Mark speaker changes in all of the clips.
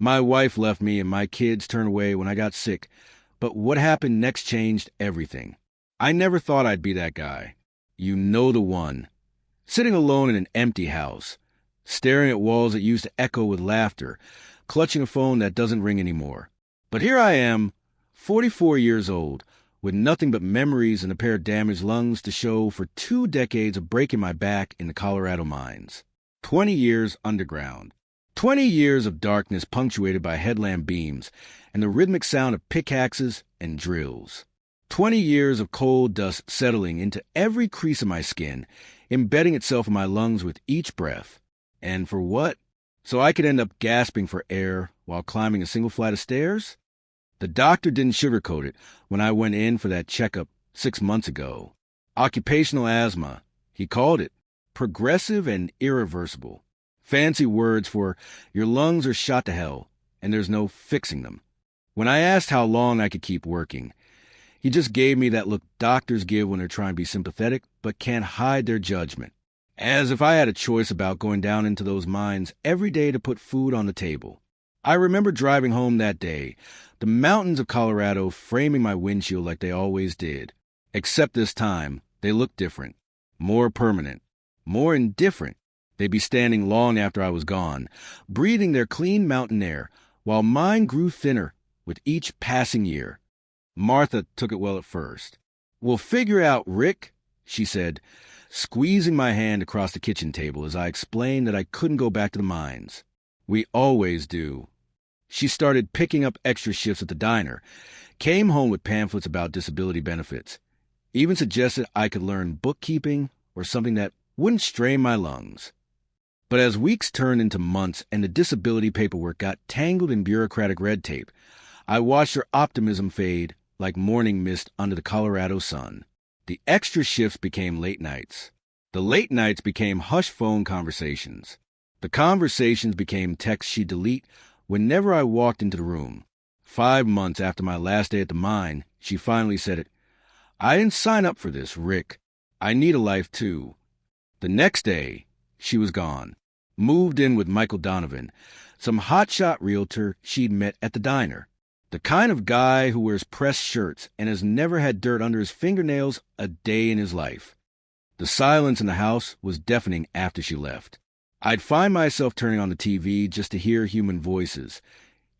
Speaker 1: My wife left me and my kids turned away when I got sick, but what happened next changed everything. I never thought I'd be that guy. You know the one. Sitting alone in an empty house, staring at walls that used to echo with laughter, clutching a phone that doesn't ring anymore. But here I am, 44 years old, with nothing but memories and a pair of damaged lungs to show for 2 decades of breaking my back in the Colorado mines. 20 years underground. 20 years of darkness punctuated by headlamp beams and the rhythmic sound of pickaxes and drills. 20 years of coal dust settling into every crease of my skin, embedding itself in my lungs with each breath. And for what? So I could end up gasping for air while climbing a single flight of stairs? The doctor didn't sugarcoat it when I went in for that checkup 6 months ago. Occupational asthma, he called it. Progressive and irreversible. Fancy words for your lungs are shot to hell, and there's no fixing them. When I asked how long I could keep working, he just gave me that look doctors give when they're trying to be sympathetic but can't hide their judgment. As if I had a choice about going down into those mines every day to put food on the table. I remember driving home that day, the mountains of Colorado framing my windshield like they always did. Except this time, they looked different, more permanent, more indifferent. They'd be standing long after I was gone, breathing their clean mountain air, while mine grew thinner with each passing year. Martha took it well at first. "We'll figure out, Rick," she said, squeezing my hand across the kitchen table as I explained that I couldn't go back to the mines. "We always do." She started picking up extra shifts at the diner, came home with pamphlets about disability benefits, even suggested I could learn bookkeeping or something that wouldn't strain my lungs. But as weeks turned into months and the disability paperwork got tangled in bureaucratic red tape, I watched her optimism fade like morning mist under the Colorado sun. The extra shifts became late nights. The late nights became hush phone conversations. The conversations became texts she'd delete whenever I walked into the room. 5 months after my last day at the mine, she finally said it. "I didn't sign up for this, Rick. I need a life too." The next day, she was gone. Moved in with Michael Donovan, some hotshot realtor she'd met at the diner. The kind of guy who wears pressed shirts and has never had dirt under his fingernails a day in his life. The silence in the house was deafening after she left. I'd find myself turning on the TV just to hear human voices,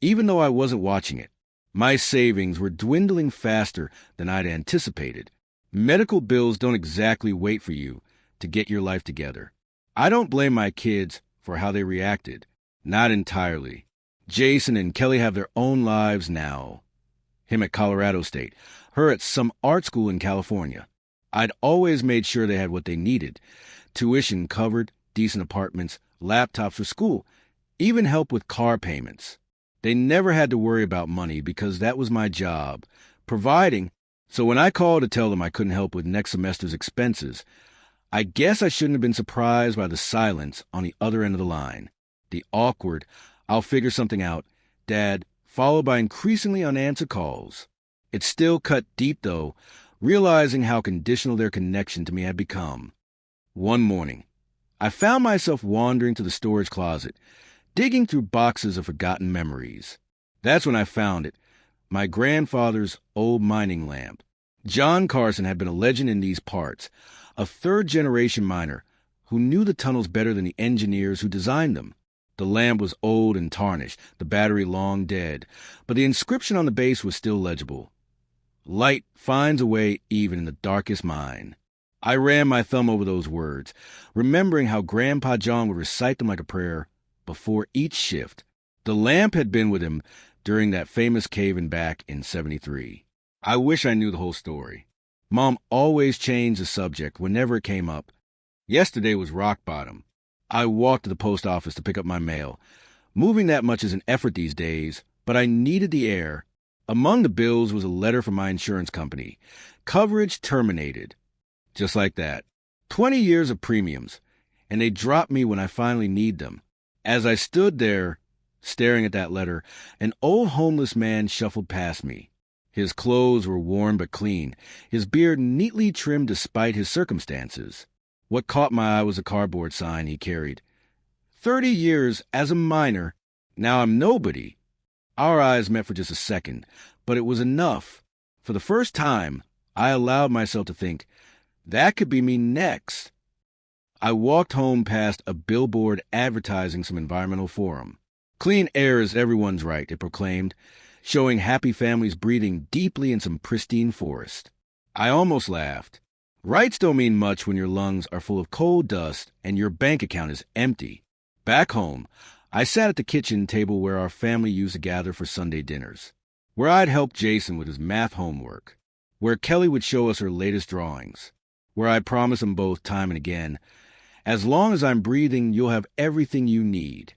Speaker 1: even though I wasn't watching it. My savings were dwindling faster than I'd anticipated. Medical bills don't exactly wait for you to get your life together. I don't blame my kids for how they reacted. Not entirely. Jason and Kelly have their own lives now. Him at Colorado State, her at some art school in California. I'd always made sure they had what they needed. Tuition covered, decent apartments, laptops for school, even help with car payments. They never had to worry about money because that was my job, providing. So when I called to tell them I couldn't help with next semester's expenses, I guess I shouldn't have been surprised by the silence on the other end of the line. The awkward, "I'll figure something out, Dad," followed by increasingly unanswered calls. It still cut deep, though, realizing how conditional their connection to me had become. One morning, I found myself wandering to the storage closet, digging through boxes of forgotten memories. That's when I found it, my grandfather's old mining lamp. John Carson had been a legend in these parts, a third-generation miner who knew the tunnels better than the engineers who designed them. The lamp was old and tarnished, the battery long dead, but the inscription on the base was still legible. "Light finds a way even in the darkest mine." I ran my thumb over those words, remembering how Grandpa John would recite them like a prayer before each shift. The lamp had been with him during that famous cave-in back in '73. I wish I knew the whole story. Mom always changed the subject whenever it came up. Yesterday was rock bottom. I walked to the post office to pick up my mail. Moving that much is an effort these days, but I needed the air. Among the bills was a letter from my insurance company. Coverage terminated. Just like that. 20 years of premiums, and they dropped me when I finally need them. As I stood there, staring at that letter, an old homeless man shuffled past me. His clothes were worn but clean, his beard neatly trimmed despite his circumstances. What caught my eye was a cardboard sign he carried. 30 years as a miner, Now I'm nobody. Our eyes met for just a second, but it was enough. For the first time, I allowed myself to think, that could be me next. I walked home past a billboard advertising some environmental forum. Clean air is everyone's right, it proclaimed, showing happy families breathing deeply in some pristine forest. I almost laughed. Rights don't mean much when your lungs are full of coal dust and your bank account is empty. Back home, I sat at the kitchen table where our family used to gather for Sunday dinners, where I'd help Jason with his math homework, where Kelly would show us her latest drawings, where I promised them both time and again, as long as I'm breathing, you'll have everything you need.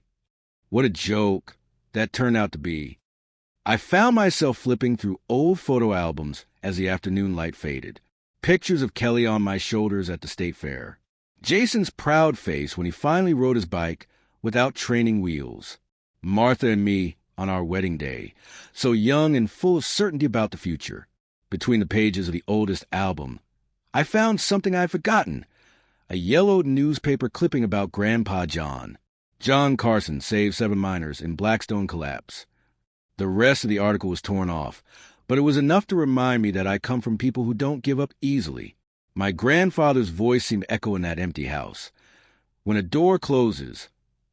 Speaker 1: What a joke that turned out to be. I found myself flipping through old photo albums as the afternoon light faded. Pictures of Kelly on my shoulders at the state fair. Jason's proud face when he finally rode his bike without training wheels. Martha and me on our wedding day, so young and full of certainty about the future. Between the pages of the oldest album, I found something I'd forgotten. A yellowed newspaper clipping about Grandpa John. John Carson saved 7 miners in Blackstone collapse. The rest of the article was torn off, but it was enough to remind me that I come from people who don't give up easily. My grandfather's voice seemed to echo in that empty house. When a door closes,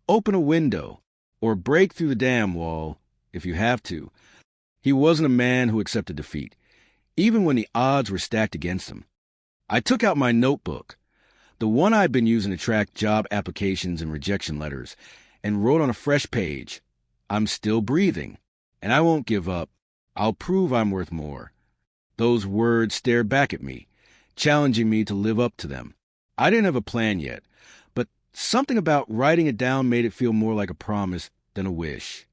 Speaker 1: open a window, or break through the damn wall, if you have to. He wasn't a man who accepted defeat, even when the odds were stacked against him. I took out my notebook, the one I'd been using to track job applications and rejection letters, and wrote on a fresh page, I'm still breathing, and I won't give up. I'll prove I'm worth more. Those words stared back at me, challenging me to live up to them. I didn't have a plan yet, but something about writing it down made it feel more like a promise than a wish.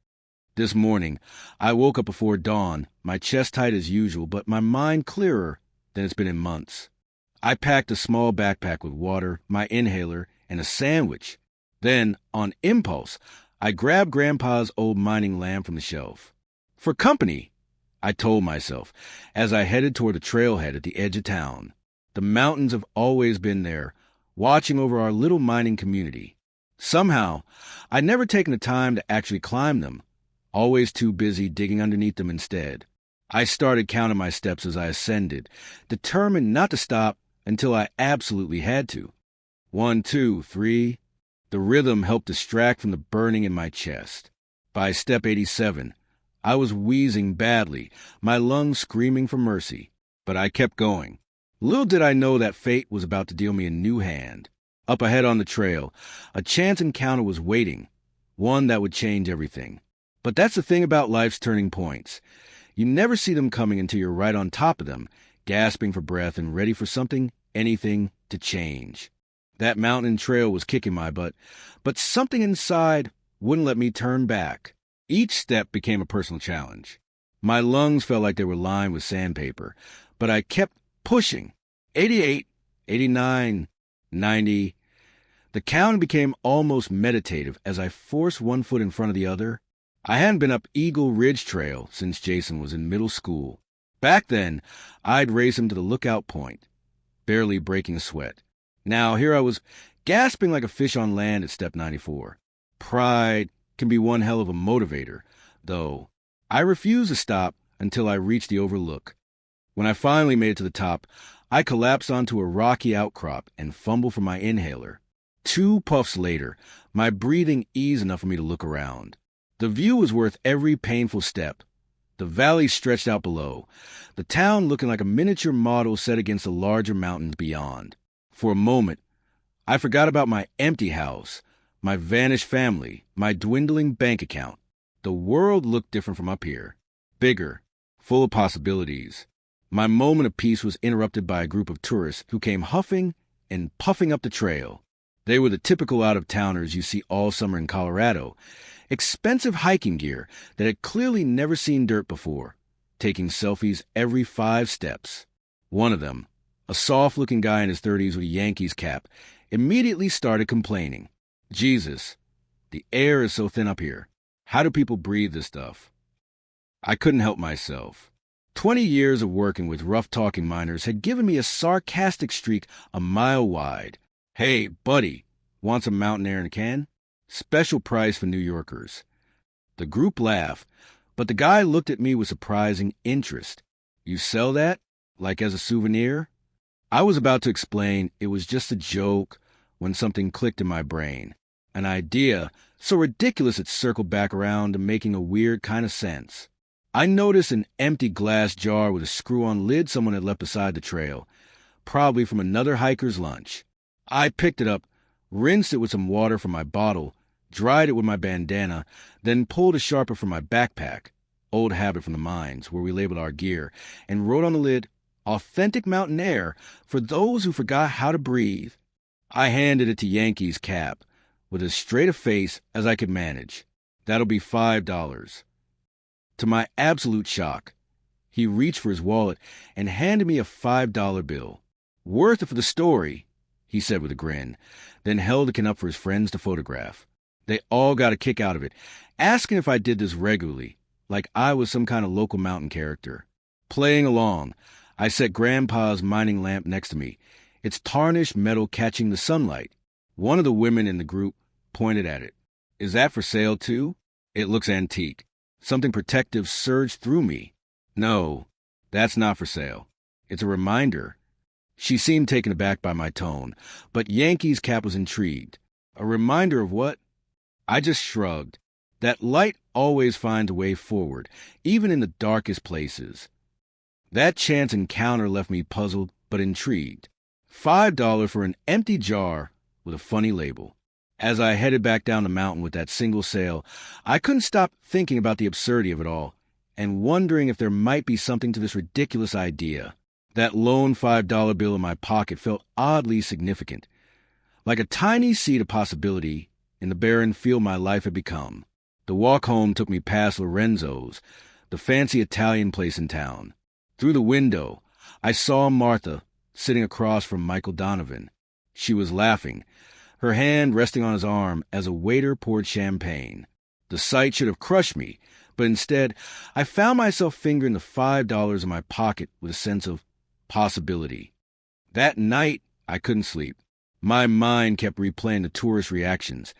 Speaker 1: This morning, I woke up before dawn, my chest tight as usual, but my mind clearer than it's been in months. I packed a small backpack with water, my inhaler, and a sandwich. Then, on impulse, I grabbed Grandpa's old mining lamp from the shelf. For company, I told myself, as I headed toward the trailhead at the edge of town. The mountains have always been there, watching over our little mining community. Somehow, I'd never taken the time to actually climb them, always too busy digging underneath them instead. I started counting my steps as I ascended, determined not to stop until I absolutely had to. 1, 2, 3. The rhythm helped distract from the burning in my chest. By step 87, I was wheezing badly, my lungs screaming for mercy. But I kept going. Little did I know that fate was about to deal me a new hand. Up ahead on the trail, a chance encounter was waiting, one that would change everything. But that's the thing about life's turning points. You never see them coming until you're right on top of them, gasping for breath and ready for something, anything, to change. That mountain trail was kicking my butt, but something inside wouldn't let me turn back. Each step became a personal challenge. My lungs felt like they were lined with sandpaper, but I kept pushing. 88, 89, 90. The count became almost meditative as I forced one foot in front of the other. I hadn't been up Eagle Ridge Trail since Jason was in middle school. Back then, I'd race him to the lookout point, barely breaking a sweat. Now here I was, gasping like a fish on land at step 94. Pride can be one hell of a motivator, though. I refused to stop until I reached the overlook. When I finally made it to the top, I collapsed onto a rocky outcrop and fumbled for my inhaler. 2 puffs later, my breathing eased enough for me to look around. The view was worth every painful step. The valley stretched out below, the town looking like a miniature model set against the larger mountains beyond. For a moment, I forgot about my empty house, my vanished family, my dwindling bank account. The world looked different from up here, bigger, full of possibilities. My moment of peace was interrupted by a group of tourists who came huffing and puffing up the trail. They were the typical out-of-towners you see all summer in Colorado, expensive hiking gear that had clearly never seen dirt before, taking selfies every 5 steps. One of them, a soft-looking guy in his 30s with a Yankees cap, immediately started complaining. Jesus, the air is so thin up here. How do people breathe this stuff? I couldn't help myself. 20 years of working with rough-talking miners had given me a sarcastic streak a mile wide. Hey, buddy, want some mountain air in a can? Special price for New Yorkers. The group laughed, but the guy looked at me with surprising interest. You sell that? Like as a souvenir? I was about to explain it was just a joke when something clicked in my brain. An idea so ridiculous it circled back around to making a weird kind of sense. I noticed an empty glass jar with a screw-on lid someone had left beside the trail, probably from another hiker's lunch. I picked it up, rinsed it with some water from my bottle, dried it with my bandana, then pulled a sharper from my backpack, old habit from the mines where we labeled our gear, and wrote on the lid, "Authentic mountain air for those who forgot how to breathe." I handed it to Yankee's Cap with as straight a face as I could manage. "That'll be $5. To my absolute shock, he reached for his wallet and handed me a $5 bill. "Worth it for the story," he said with a grin, then held it up for his friends to photograph. They all got a kick out of it, asking if I did this regularly, like I was some kind of local mountain character. Playing along, I set Grandpa's mining lamp next to me, its tarnished metal catching the sunlight. One of the women in the group pointed at it. "Is that for sale too? It looks antique." Something protective surged through me. "No, that's not for sale. It's a reminder." She seemed taken aback by my tone, but Yankee's Cap was intrigued. "A reminder of what?" I just shrugged. That light always finds a way forward, even in the darkest places. That chance encounter left me puzzled but intrigued. $5 for an empty jar with a funny label. As I headed back down the mountain with that single sail, I couldn't stop thinking about the absurdity of it all, and wondering if there might be something to this ridiculous idea. That lone $5 bill in my pocket felt oddly significant, like a tiny seed of possibility in the barren field my life had become. The walk home took me past Lorenzo's, the fancy Italian place in town. Through the window, I saw Martha sitting across from Michael Donovan. She was laughing, her hand resting on his arm as a waiter poured champagne. The sight should have crushed me, but instead, I found myself fingering the $5 in my pocket with a sense of possibility. That night, I couldn't sleep. My mind kept replaying the tourist reactions,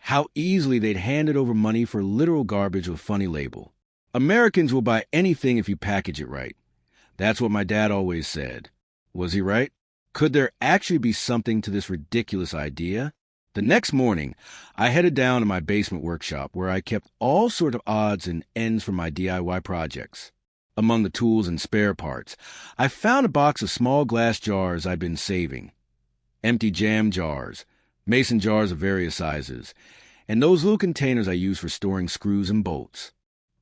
Speaker 1: how easily they'd handed over money for literal garbage with a funny label. Americans will buy anything if you package it right. That's what my dad always said. Was he right? Could there actually be something to this ridiculous idea? The next morning, I headed down to my basement workshop where I kept all sorts of odds and ends for my DIY projects. Among the tools and spare parts, I found a box of small glass jars I'd been saving. Empty jam jars, mason jars of various sizes, and those little containers I use for storing screws and bolts.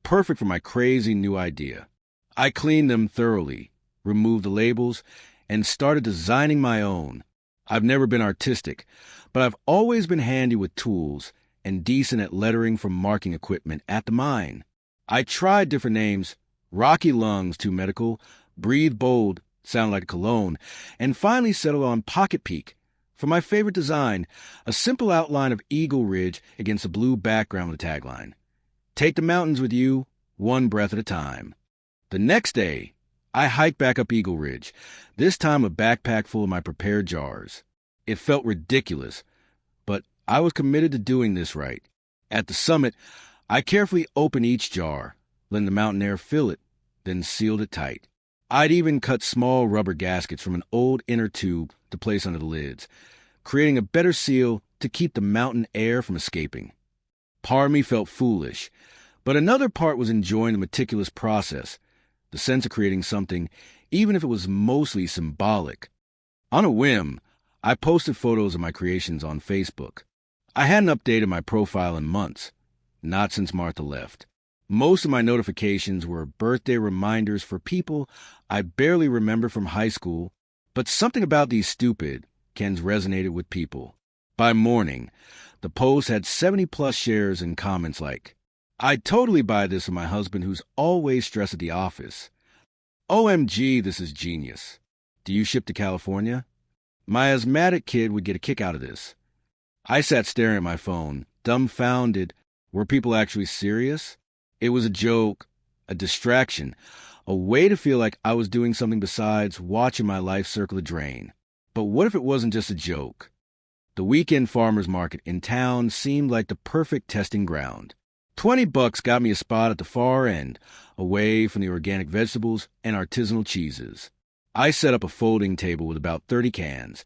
Speaker 1: Perfect for my crazy new idea. I cleaned them thoroughly, removed the labels, and started designing my own. I've never been artistic, but I've always been handy with tools and decent at lettering from marking equipment at the mine. I tried different names, Rocky Lungs too medical, Breathe Bold sounded like a cologne, and finally settled on Pocket Peak. For my favorite design, a simple outline of Eagle Ridge against a blue background with a tagline. Take the mountains with you, one breath at a time. The next day, I hiked back up Eagle Ridge, this time a backpack full of my prepared jars. It felt ridiculous, but I was committed to doing this right. At the summit, I carefully opened each jar, letting the mountain air fill it, then sealed it tight. I'd even cut small rubber gaskets from an old inner tube to place under the lids, creating a better seal to keep the mountain air from escaping. Part of me felt foolish, but another part was enjoying the meticulous process, the sense of creating something, even if it was mostly symbolic. On a whim, I posted photos of my creations on Facebook. I hadn't updated my profile in months, not since Martha left. Most of my notifications were birthday reminders for people I barely remember from high school, but something about these stupid Kens resonated with people. By morning, the post had 70-plus shares and comments like, "I'd totally buy this for my husband who's always stressed at the office. OMG, this is genius. Do you ship to California? My asthmatic kid would get a kick out of this." I sat staring at my phone, dumbfounded. Were people actually serious? It was a joke, a distraction, a way to feel like I was doing something besides watching my life circle the drain. But what if it wasn't just a joke? The weekend farmers market in town seemed like the perfect testing ground. $20 got me a spot at the far end, away from the organic vegetables and artisanal cheeses. I set up a folding table with about 30 cans,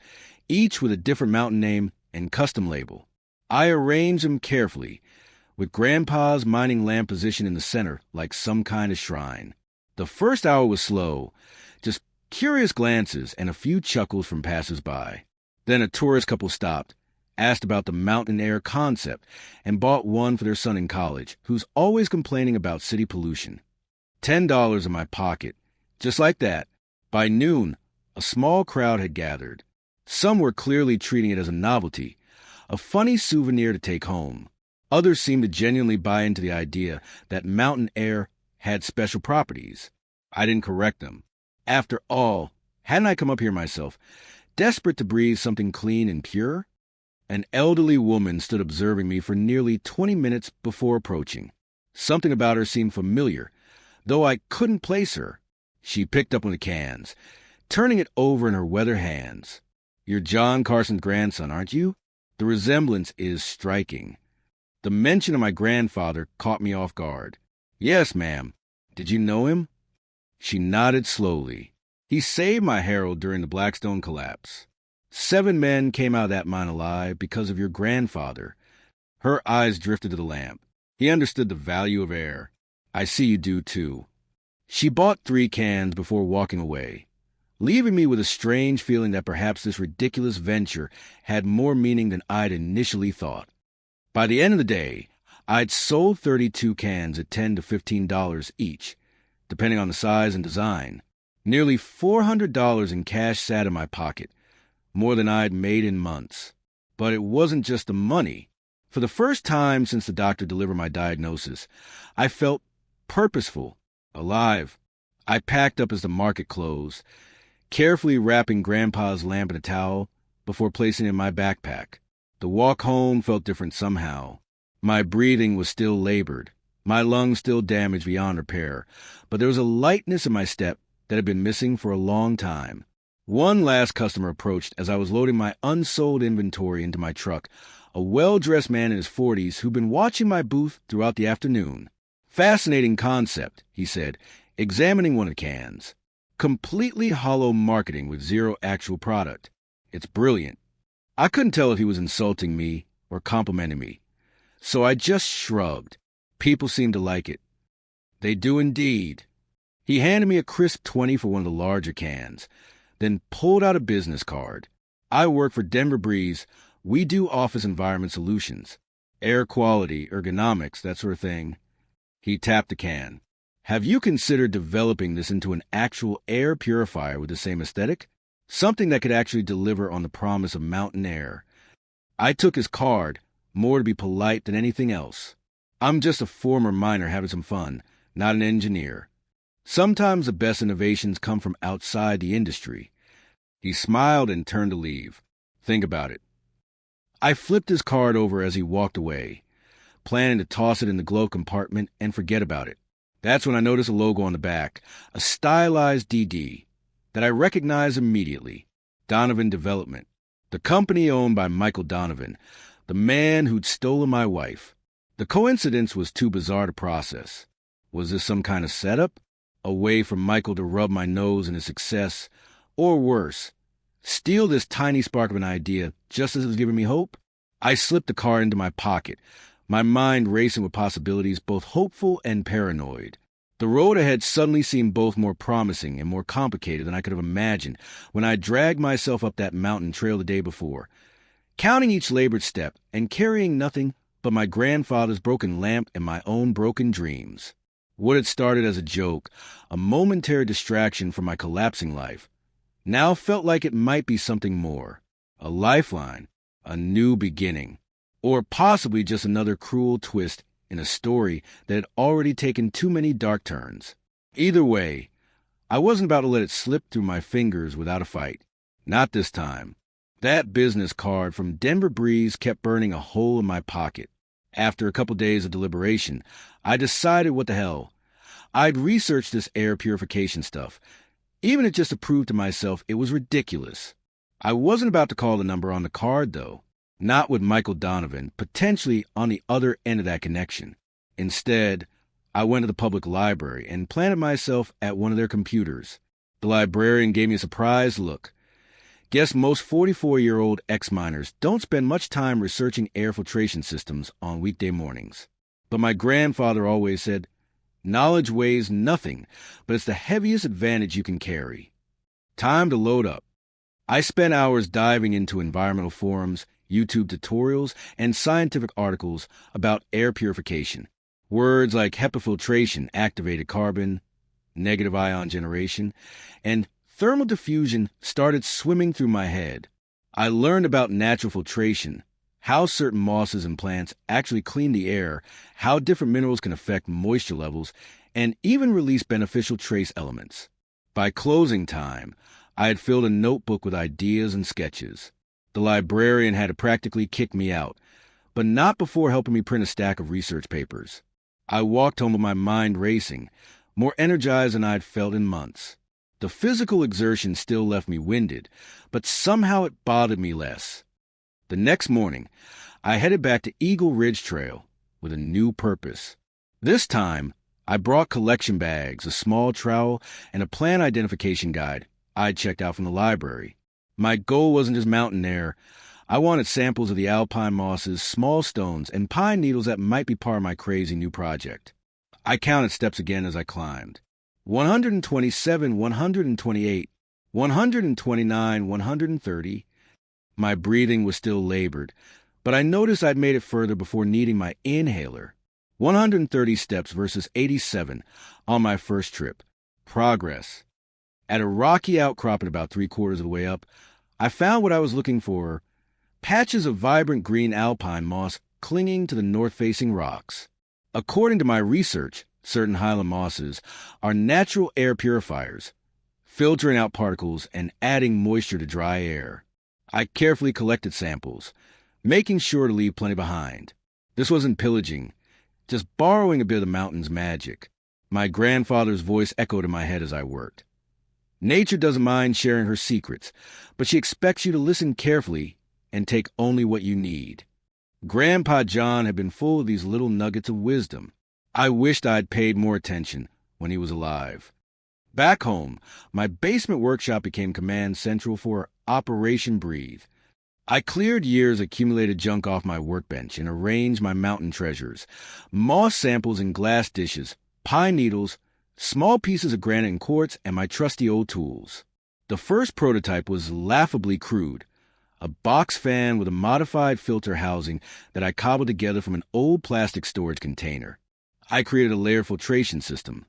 Speaker 1: each with a different mountain name and custom label. I arranged them carefully, with Grandpa's mining lamp positioned in the center like some kind of shrine. The first hour was slow, just curious glances and a few chuckles from passers-by. Then a tourist couple stopped, asked about the mountain air concept, and bought one for their son in college, who's always complaining about city pollution. $10 in my pocket. Just like that. By noon, a small crowd had gathered. Some were clearly treating it as a novelty, a funny souvenir to take home. Others seemed to genuinely buy into the idea that mountain air had special properties. I didn't correct them. After all, hadn't I come up here myself, desperate to breathe something clean and pure? An elderly woman stood observing me for nearly 20 minutes before approaching. Something about her seemed familiar, though I couldn't place her. She picked up one of the cans, turning it over in her weathered hands. "You're John Carson's grandson, aren't you?" The resemblance is striking. The mention of my grandfather caught me off guard. "Yes, ma'am. Did you know him?" She nodded slowly. "He saved my Herald during the Blackstone collapse. 7 men came out of that mine alive because of your grandfather." Her eyes drifted to the lamp. "He understood the value of air. I see you do, too." She bought 3 cans before walking away, leaving me with a strange feeling that perhaps this ridiculous venture had more meaning than I'd initially thought. By the end of the day, I'd sold 32 cans at $10 to $15 each, depending on the size and design. Nearly $400 in cash sat in my pocket, more than I'd made in months. But it wasn't just the money. For the first time since the doctor delivered my diagnosis, I felt purposeful, alive. I packed up as the market closed, carefully wrapping Grandpa's lamp in a towel before placing it in my backpack. The walk home felt different somehow. My breathing was still labored, my lungs still damaged beyond repair, but there was a lightness in my step that had been missing for a long time. One last customer approached as I was loading my unsold inventory into my truck, a well-dressed man in his 40s who'd been watching my booth throughout the afternoon. "Fascinating concept," he said, examining one of the cans. "Completely hollow marketing with zero actual product. It's brilliant." I couldn't tell if he was insulting me or complimenting me, so I just shrugged. People seemed to like it. "They do indeed." He handed me a crisp 20 for one of the larger cans, then pulled out a business card. "I work for Denver Breeze. We do office environment solutions. Air quality, ergonomics, that sort of thing." He tapped the can. "Have you considered developing this into an actual air purifier with the same aesthetic? Something that could actually deliver on the promise of mountain air." I took his card, more to be polite than anything else. "I'm just a former miner having some fun, not an engineer. Sometimes the best innovations come from outside the industry." He smiled and turned to leave. "Think about it." I flipped his card over as he walked away, planning to toss it in the glove compartment and forget about it. That's when I noticed a logo on the back, a stylized DD, that I recognized immediately. Donovan Development, the company owned by Michael Donovan, the man who'd stolen my wife. The coincidence was too bizarre to process. Was this some kind of setup? A way for Michael to rub my nose in his success? Or worse, steal this tiny spark of an idea just as it was giving me hope? I slipped the card into my pocket, my mind racing with possibilities both hopeful and paranoid. The road ahead suddenly seemed both more promising and more complicated than I could have imagined when I dragged myself up that mountain trail the day before, counting each labored step and carrying nothing but my grandfather's broken lamp and my own broken dreams. What had started as a joke, a momentary distraction from my collapsing life, now felt like it might be something more, a lifeline, a new beginning, or possibly just another cruel twist in a story that had already taken too many dark turns. Either way, I wasn't about to let it slip through my fingers without a fight. Not this time. That business card from Denver Breeze kept burning a hole in my pocket. After a couple days of deliberation, I decided what the hell. I'd researched this air purification stuff, even if just to prove to myself it was ridiculous. I wasn't about to call the number on the card, though. Not with Michael Donovan, potentially on the other end of that connection. Instead, I went to the public library and planted myself at one of their computers. The librarian gave me a surprised look. Guess most 44-year-old ex-miners don't spend much time researching air filtration systems on weekday mornings. But my grandfather always said, knowledge weighs nothing, but it's the heaviest advantage you can carry. Time to load up. I spent hours diving into environmental forums, YouTube tutorials, and scientific articles about air purification. Words like HEPA filtration, activated carbon, negative ion generation, and thermal diffusion started swimming through my head. I learned about natural filtration, how certain mosses and plants actually clean the air, how different minerals can affect moisture levels, and even release beneficial trace elements. By closing time, I had filled a notebook with ideas and sketches. The librarian had to practically kick me out, but not before helping me print a stack of research papers. I walked home with my mind racing, more energized than I'd felt in months. The physical exertion still left me winded, but somehow it bothered me less. The next morning, I headed back to Eagle Ridge Trail with a new purpose. This time, I brought collection bags, a small trowel, and a plant identification guide I'd checked out from the library. My goal wasn't just mountain air. I wanted samples of the alpine mosses, small stones, and pine needles that might be part of my crazy new project. I counted steps again as I climbed. 127, 128, 129, 130. My breathing was still labored, but I noticed I'd made it further before needing my inhaler. 130 steps versus 87 on my first trip. Progress. At a rocky outcropping about 3/4 of the way up, I found what I was looking for, patches of vibrant green alpine moss clinging to the north-facing rocks. According to my research, certain highland mosses are natural air purifiers, filtering out particles and adding moisture to dry air. I carefully collected samples, making sure to leave plenty behind. This wasn't pillaging, just borrowing a bit of the mountain's magic. My grandfather's voice echoed in my head as I worked. Nature doesn't mind sharing her secrets, but she expects you to listen carefully and take only what you need. Grandpa John had been full of these little nuggets of wisdom. I wished I'd paid more attention when he was alive. Back home, my basement workshop became command central for Operation Breathe. I cleared years' accumulated junk off my workbench and arranged my mountain treasures, moss samples in glass dishes, pine needles, small pieces of granite and quartz, and my trusty old tools. The first prototype was laughably crude, a box fan with a modified filter housing that I cobbled together from an old plastic storage container. I created a layer filtration system.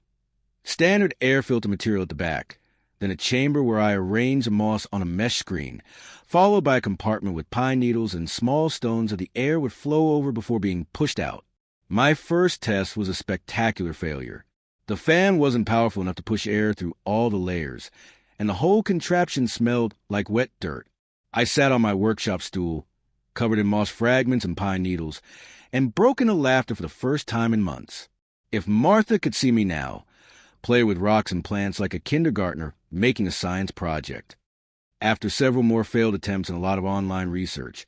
Speaker 1: Standard air filter material at the back, then a chamber where I arranged moss on a mesh screen, followed by a compartment with pine needles and small stones that the air would flow over before being pushed out. My first test was a spectacular failure. The fan wasn't powerful enough to push air through all the layers, and the whole contraption smelled like wet dirt. I sat on my workshop stool, covered in moss fragments and pine needles, and broke into laughter for the first time in months. If Martha could see me now, play with rocks and plants like a kindergartner making a science project. After several more failed attempts and a lot of online research,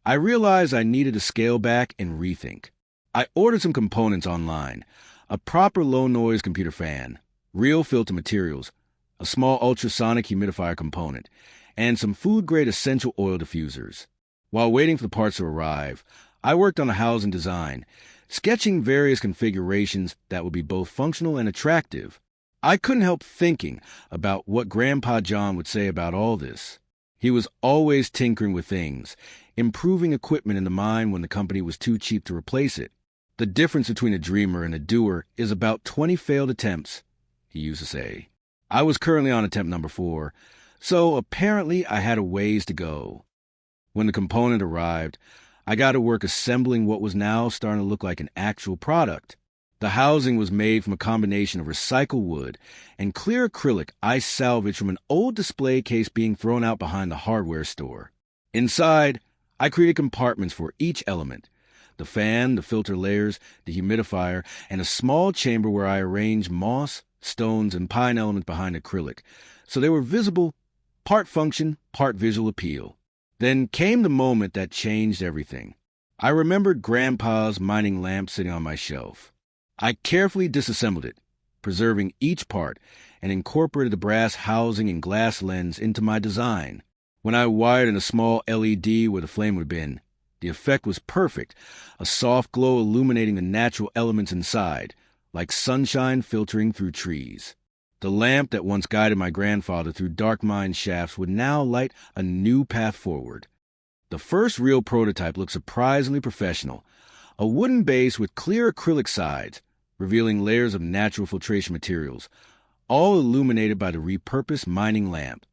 Speaker 1: I realized I needed to scale back and rethink. I ordered some components online, a proper low-noise computer fan, real filter materials, a small ultrasonic humidifier component, and some food-grade essential oil diffusers. While waiting for the parts to arrive, I worked on the housing design, sketching various configurations that would be both functional and attractive. I couldn't help thinking about what Grandpa John would say about all this. He was always tinkering with things, improving equipment in the mine when the company was too cheap to replace it. The difference between a dreamer and a doer is about 20 failed attempts, he used to say. I was currently on attempt number 4, so apparently I had a ways to go. When the component arrived, I got to work assembling what was now starting to look like an actual product. The housing was made from a combination of recycled wood and clear acrylic I salvaged from an old display case being thrown out behind the hardware store. Inside, I created compartments for each element: the fan, the filter layers, the humidifier, and a small chamber where I arranged moss, stones, and pine elements behind acrylic, so they were visible, part function, part visual appeal. Then came the moment that changed everything. I remembered Grandpa's mining lamp sitting on my shelf. I carefully disassembled it, preserving each part, and incorporated the brass housing and glass lens into my design. When I wired in a small LED where the flame would have been, the effect was perfect, a soft glow illuminating the natural elements inside, like sunshine filtering through trees. The lamp that once guided my grandfather through dark mine shafts would now light a new path forward. The first real prototype looked surprisingly professional, a wooden base with clear acrylic sides, revealing layers of natural filtration materials, all illuminated by the repurposed mining lamp.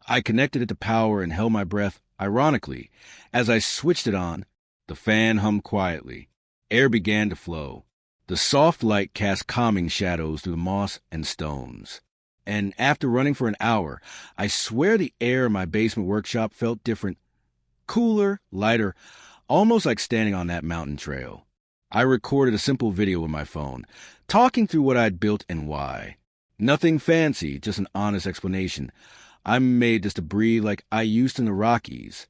Speaker 1: I connected it to power and held my breath, ironically. As I switched it on, the fan hummed quietly. Air began to flow. The soft light cast calming shadows through the moss and stones. And after running for an hour, I swear the air in my basement workshop felt different. Cooler, lighter, almost like standing on that mountain trail. I recorded a simple video with my phone, talking through what I'd built and why. Nothing fancy, just an honest explanation. I made this to breathe like I used in the Rockies.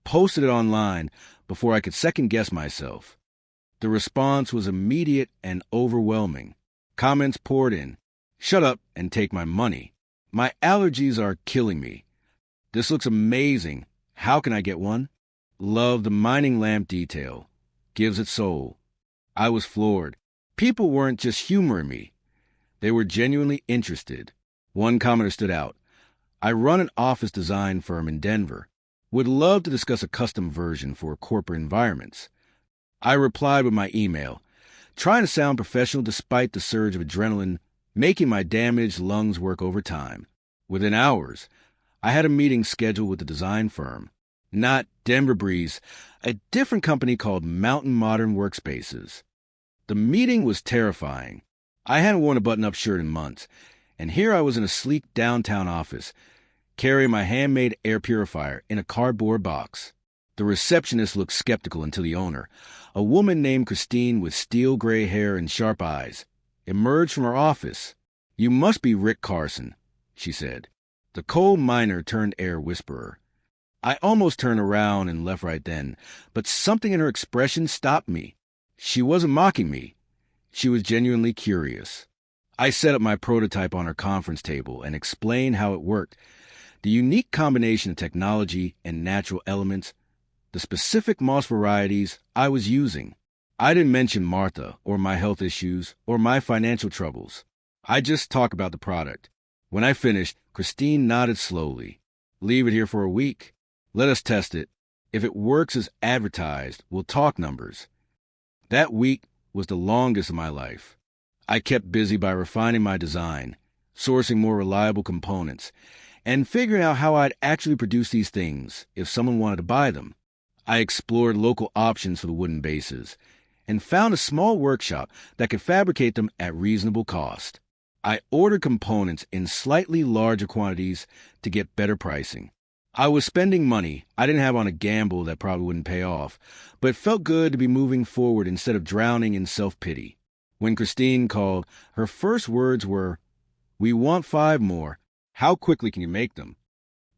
Speaker 1: Posted it online before I could second-guess myself. The response was immediate and overwhelming. Comments poured in. Shut up and take my money. My allergies are killing me. This looks amazing. How can I get one? Love the mining lamp detail. Gives it soul. I was floored. People weren't just humoring me. They were genuinely interested. One commenter stood out. I run an office design firm in Denver. Would love to discuss a custom version for corporate environments. I replied with my email, trying to sound professional despite the surge of adrenaline, making my damaged lungs work overtime. Within hours, I had a meeting scheduled with the design firm. Not Denver Breeze, a different company called Mountain Modern Workspaces. The meeting was terrifying. I hadn't worn a button-up shirt in months, and here I was in a sleek downtown office, carrying my handmade air purifier in a cardboard box. The receptionist looked skeptical until the owner, a woman named Christine with steel gray hair and sharp eyes, emerged from her office. "You must be Rick Carson," she said, the coal miner turned air whisperer. I almost turned around and left right then, but something in her expression stopped me. She wasn't mocking me. She was genuinely curious. I set up my prototype on her conference table and explained how it worked. The unique combination of technology and natural elements, the specific moss varieties I was using. I didn't mention Martha or my health issues or my financial troubles. I just talked about the product. When I finished, Christine nodded slowly. "Leave it here for a week. Let us test it. If it works as advertised, we'll talk numbers." That week was the longest of my life. I kept busy by refining my design, sourcing more reliable components, and figuring out how I'd actually produce these things if someone wanted to buy them. I explored local options for the wooden bases and found a small workshop that could fabricate them at reasonable cost. I ordered components in slightly larger quantities to get better pricing. I was spending money I didn't have on a gamble that probably wouldn't pay off, but it felt good to be moving forward instead of drowning in self-pity. When Christine called, her first words were, "We want 5 more. How quickly can you make them?"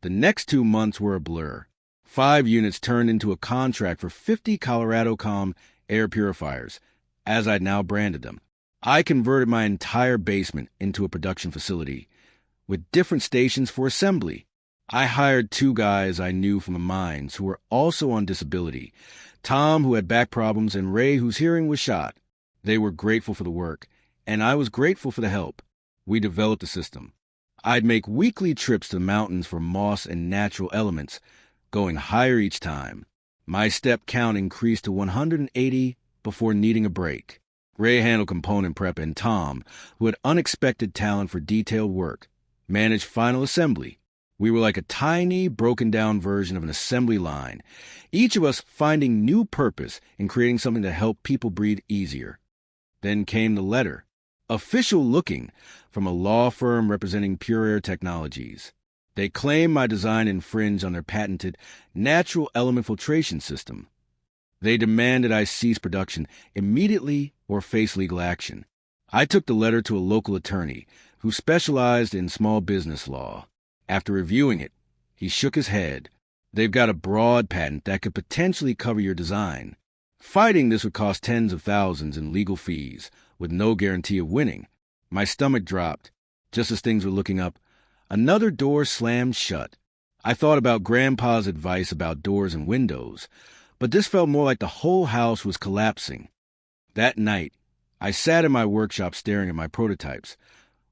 Speaker 1: The next 2 months were a blur. 5 units turned into a contract for 50 Colorado Com air purifiers, as I'd now branded them. I converted my entire basement into a production facility, with different stations for assembly. I hired 2 guys I knew from the mines who were also on disability, Tom, who had back problems, and Ray, whose hearing was shot. They were grateful for the work, and I was grateful for the help. We developed a system. I'd make weekly trips to the mountains for moss and natural elements, going higher each time. My step count increased to 180 before needing a break. Ray handled component prep, and Tom, who had unexpected talent for detailed work, managed final assembly. We were like a tiny, broken-down version of an assembly line, each of us finding new purpose in creating something to help people breathe easier. Then came the letter, official-looking, from a law firm representing Pure Air Technologies. They claimed my design infringed on their patented natural element filtration system. They demanded I cease production immediately or face legal action. I took the letter to a local attorney who specialized in small business law. After reviewing it, he shook his head. "They've got a broad patent that could potentially cover your design. Fighting this would cost tens of thousands in legal fees, with no guarantee of winning. My stomach dropped. Just as things were looking up, another door slammed shut. I thought about Grandpa's advice about doors and windows, but this felt more like the whole house was collapsing. That night, I sat in my workshop staring at my prototypes,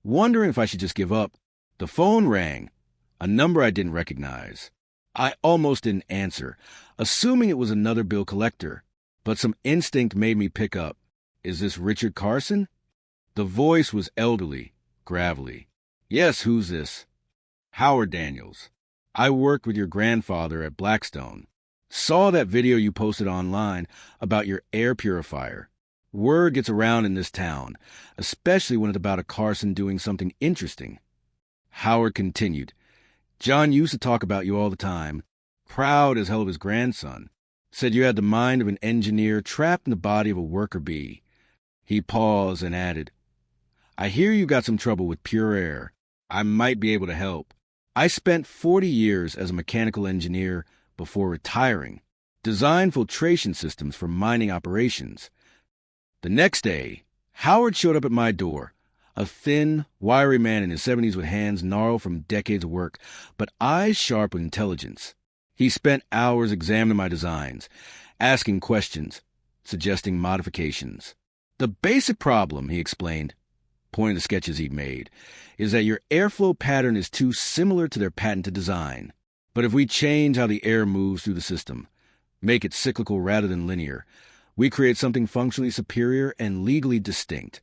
Speaker 1: wondering if I should just give up. The phone rang, a number I didn't recognize. I almost didn't answer, assuming it was another bill collector, but some instinct made me pick up. Is this Richard Carson? The voice was elderly, gravelly. Yes, who's this? Howard Daniels. I worked with your grandfather at Blackstone. Saw that video you posted online about your air purifier. Word gets around in this town, especially when it's about a Carson doing something interesting. Howard continued. John used to talk about you all the time, proud as hell of his grandson. Said you had the mind of an engineer trapped in the body of a worker bee. He paused and added, I hear you got some trouble with pure air. I might be able to help. I spent 40 years as a mechanical engineer before retiring. Designed filtration systems for mining operations. The next day, Howard showed up at my door, a thin, wiry man in his 70s with hands gnarled from decades of work, but eyes sharp with intelligence. He spent hours examining my designs, asking questions, suggesting modifications. The basic problem, he explained, pointing to sketches he'd made, is that your airflow pattern is too similar to their patented design. But if we change how the air moves through the system, make it cyclical rather than linear, we create something functionally superior and legally distinct.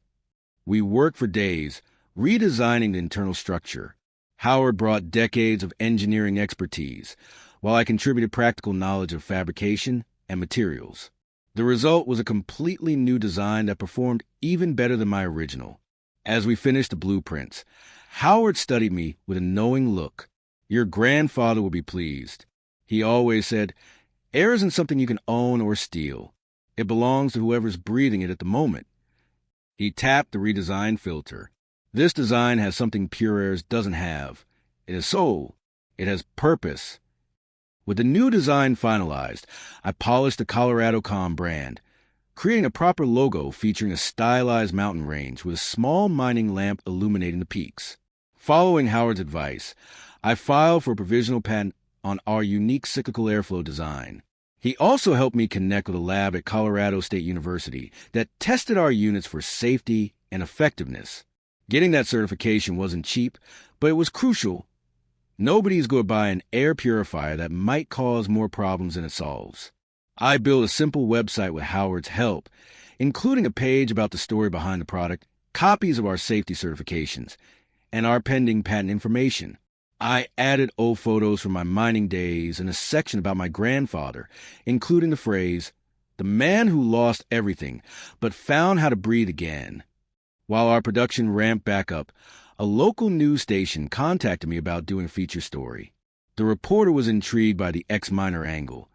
Speaker 1: We worked for days, redesigning the internal structure. Howard brought decades of engineering expertise, while I contributed practical knowledge of fabrication and materials. The result was a completely new design that performed even better than my original. As we finished the blueprints, Howard studied me with a knowing look. Your grandfather will be pleased. He always said, air isn't something you can own or steal. It belongs to whoever's breathing it at the moment. He tapped the redesigned filter. This design has something Pure Air's doesn't have. It has soul. It has purpose. With the new design finalized, I polished the Colorado Com brand, creating a proper logo featuring a stylized mountain range with a small mining lamp illuminating the peaks. Following Howard's advice, I filed for a provisional patent on our unique cyclical airflow design. He also helped me connect with a lab at Colorado State University that tested our units for safety and effectiveness. Getting that certification wasn't cheap, but it was crucial. Nobody's going to buy an air purifier that might cause more problems than it solves. I built a simple website with Howard's help, including a page about the story behind the product, copies of our safety certifications, and our pending patent information. I added old photos from my mining days and a section about my grandfather, including the phrase, the man who lost everything, but found how to breathe again. While our production ramped back up, a local news station contacted me about doing a feature story. The reporter was intrigued by the ex-miner angle,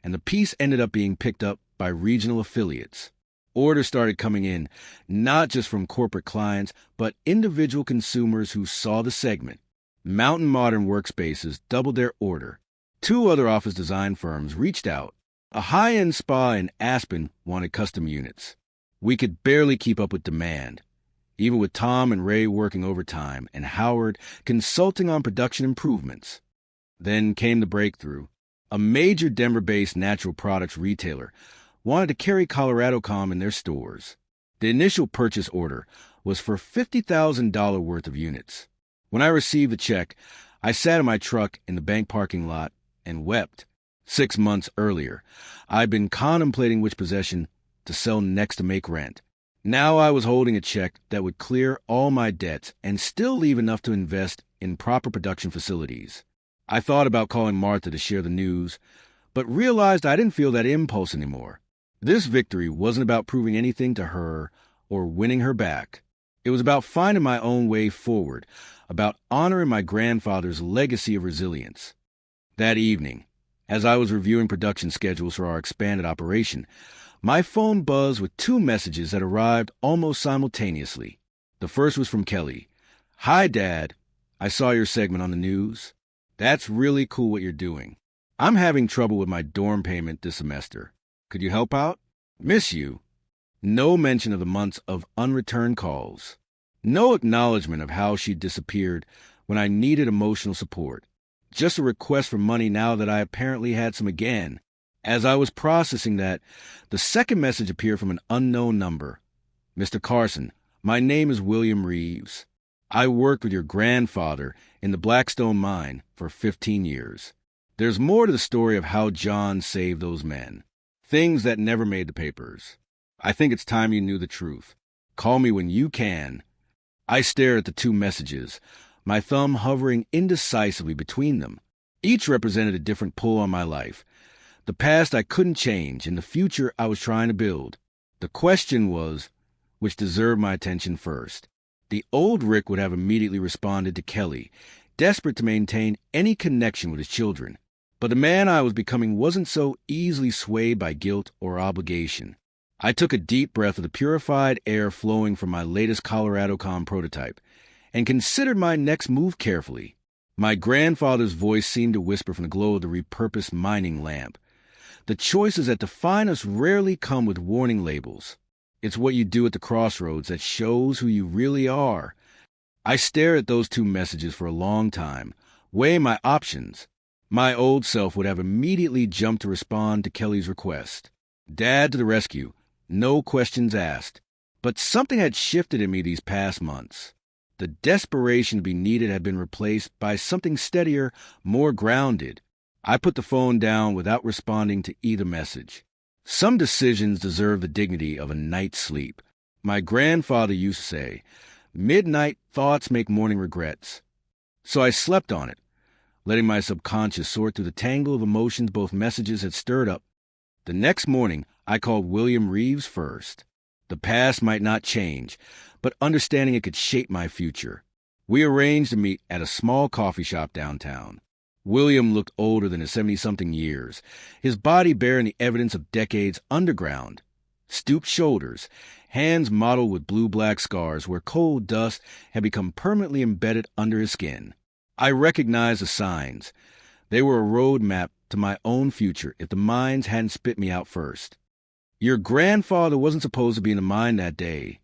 Speaker 1: and the piece ended up being picked up by regional affiliates. Orders started coming in, not just from corporate clients, but individual consumers who saw the segment. Mountain Modern Workspaces doubled their order. 2 other office design firms reached out. A high-end spa in Aspen wanted custom units. We could barely keep up with demand, even with Tom and Ray working overtime and Howard consulting on production improvements. Then came the breakthrough. A major Denver-based natural products retailer wanted to carry Colorado Com in their stores. The initial purchase order was for $50,000 worth of units. When I received the check, I sat in my truck in the bank parking lot and wept. 6 months earlier, I'd been contemplating which possession to sell next to make rent. Now I was holding a check that would clear all my debts and still leave enough to invest in proper production facilities. I thought about calling Martha to share the news, but realized I didn't feel that impulse anymore. This victory wasn't about proving anything to her or winning her back. It was about finding my own way forward, about honoring my grandfather's legacy of resilience. That evening, as I was reviewing production schedules for our expanded operation, my phone buzzed with 2 messages that arrived almost simultaneously. The first was from Kelly. Hi, Dad. I saw your segment on the news. That's really cool what you're doing. I'm having trouble with my dorm payment this semester. Could you help out? Miss you. No mention of the months of unreturned calls. No acknowledgement of how she disappeared when I needed emotional support. Just a request for money now that I apparently had some again. As I was processing that, the second message appeared from an unknown number. Mr. Carson, my name is William Reeves. I worked with your grandfather in the Blackstone mine for 15 years. There's more to the story of how John saved those men. Things that never made the papers. I think it's time you knew the truth. Call me when you can. I stared at the two messages, my thumb hovering indecisively between them. Each represented a different pull on my life. The past I couldn't change, and the future I was trying to build. The question was, which deserved my attention first. The old Rick would have immediately responded to Kelly, desperate to maintain any connection with his children. But the man I was becoming wasn't so easily swayed by guilt or obligation. I took a deep breath of the purified air flowing from my latest Colorado Com prototype and considered my next move carefully. My grandfather's voice seemed to whisper from the glow of the repurposed mining lamp. The choices that define us rarely come with warning labels. It's what you do at the crossroads that shows who you really are. I stared at those two messages for a long time, weighing my options. My old self would have immediately jumped to respond to Kelly's request. Dad to the rescue, no questions asked. But something had shifted in me these past months. The desperation to be needed had been replaced by something steadier, more grounded. I put the phone down without responding to either message. Some decisions deserve the dignity of a night's sleep. My grandfather used to say, "Midnight thoughts make morning regrets." So I slept on it, letting my subconscious sort through the tangle of emotions both messages had stirred up. The next morning, I called William Reeves first. The past might not change, but understanding it could shape my future. We arranged to meet at a small coffee shop downtown. William looked older than his 70-something years, his body bearing the evidence of decades underground. Stooped shoulders, hands mottled with blue-black scars where coal dust had become permanently embedded under his skin. I recognized the signs. They were a road map to my own future if the mines hadn't spit me out first. "Your grandfather wasn't supposed to be in the mine that day,"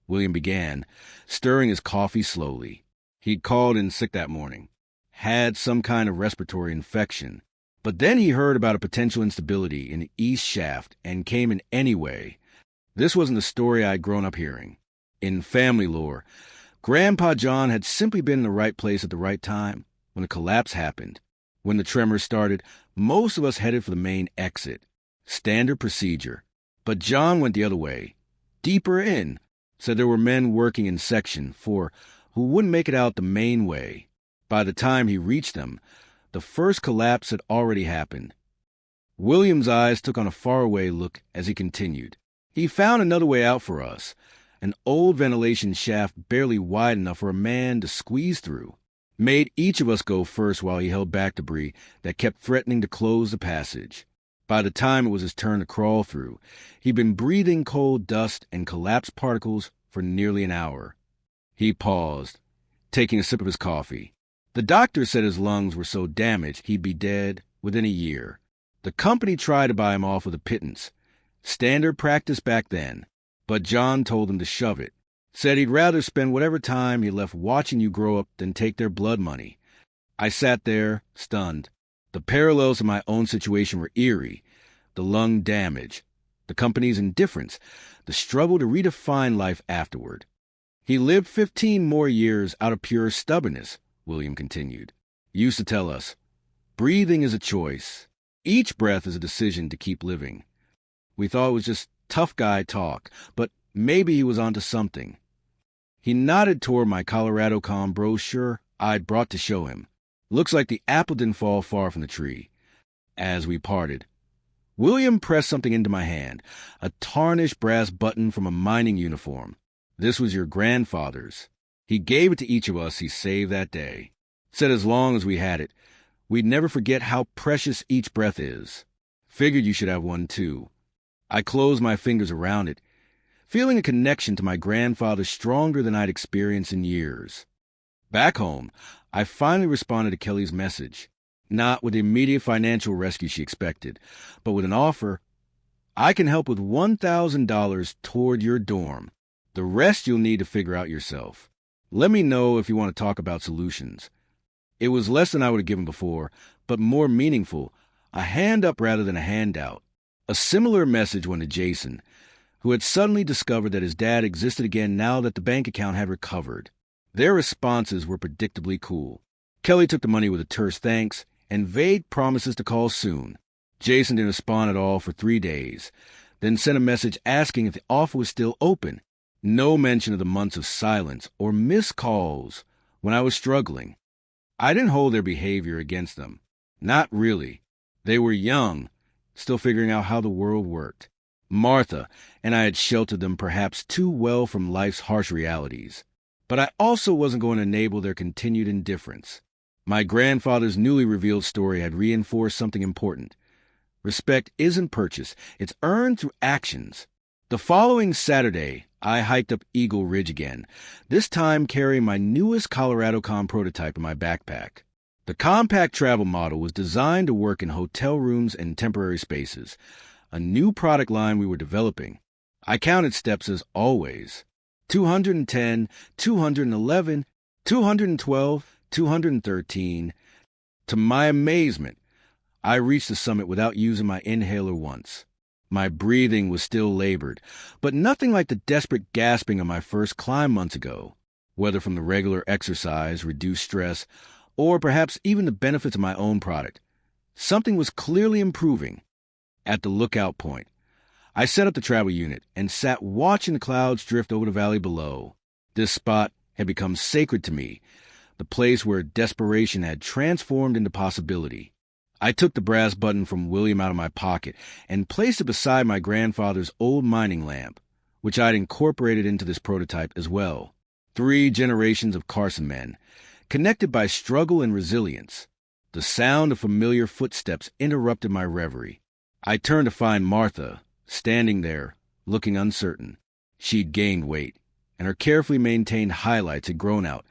Speaker 1: William began, stirring his coffee slowly. He'd called in sick that morning. Had some kind of respiratory infection. But then he heard about a potential instability in the east shaft and came in anyway. This wasn't the story I'd grown up hearing. In family lore, Grandpa John had simply been in the right place at the right time when the collapse happened. When the tremors started, most of us headed for the main exit. Standard procedure. But John went the other way. Deeper in, said there were men working in Section 4 who wouldn't make it out the main way. By the time he reached them, the first collapse had already happened. William's eyes took on a faraway look as he continued. He found another way out for us, an old ventilation shaft barely wide enough for a man to squeeze through. Made each of us go first while he held back debris that kept threatening to close the passage. By the time it was his turn to crawl through, he'd been breathing coal dust and collapsed particles for nearly an hour. He paused, taking a sip of his coffee. The doctor said his lungs were so damaged he'd be dead within a year. The company tried to buy him off with a pittance. Standard practice back then. But John told him to shove it. Said he'd rather spend whatever time he left watching you grow up than take their blood money. I sat there, stunned. The parallels to my own situation were eerie. The lung damage, the company's indifference, the struggle to redefine life afterward. He lived 15 more years out of pure stubbornness, William continued. He used to tell us, breathing is a choice. Each breath is a decision to keep living. We thought it was just tough guy talk, but maybe he was onto something. He nodded toward my Colorado Com brochure I'd brought to show him. Looks like the apple didn't fall far from the tree. As we parted, William pressed something into my hand, a tarnished brass button from a mining uniform. This was your grandfather's. He gave it to each of us he saved that day. Said as long as we had it, we'd never forget how precious each breath is. Figured you should have one too. I closed my fingers around it, feeling a connection to my grandfather stronger than I'd experienced in years. Back home, I finally responded to Kelly's message, not with the immediate financial rescue she expected, but with an offer I can help with $1,000 toward your dorm. The rest you'll need to figure out yourself. Let me know if you want to talk about solutions. It was less than I would have given before, but more meaningful, a hand up rather than a handout. A similar message went to Jason, who had suddenly discovered that his dad existed again now that the bank account had recovered. Their responses were predictably cool. Kelly took the money with a terse thanks and vague promises to call soon. Jason didn't respond at all for 3 days, then sent a message asking if the offer was still open. No mention of the months of silence or missed calls when I was struggling. I didn't hold their behavior against them. Not really. They were young, still figuring out how the world worked. Martha and I had sheltered them perhaps too well from life's harsh realities. But I also wasn't going to enable their continued indifference. My grandfather's newly revealed story had reinforced something important. Respect isn't purchased, it's earned through actions. The following Saturday, I hiked up Eagle Ridge again, this time carrying my newest ColoradoCom prototype in my backpack. The compact travel model was designed to work in hotel rooms and temporary spaces, a new product line we were developing. I counted steps as always. 210, 211, 212, 213. To my amazement, I reached the summit without using my inhaler once. My breathing was still labored, but nothing like the desperate gasping of my first climb months ago, whether from the regular exercise, reduced stress, or perhaps even the benefits of my own product. Something was clearly improving. At the lookout point, I set up the travel unit and sat watching the clouds drift over the valley below. This spot had become sacred to me, the place where desperation had transformed into possibility. I took the brass button from William out of my pocket and placed it beside my grandfather's old mining lamp, which I'd incorporated into this prototype as well. 3 generations of Carson men, connected by struggle and resilience. The sound of familiar footsteps interrupted my reverie. I turned to find Martha, standing there, looking uncertain. She'd gained weight, and her carefully maintained highlights had grown out,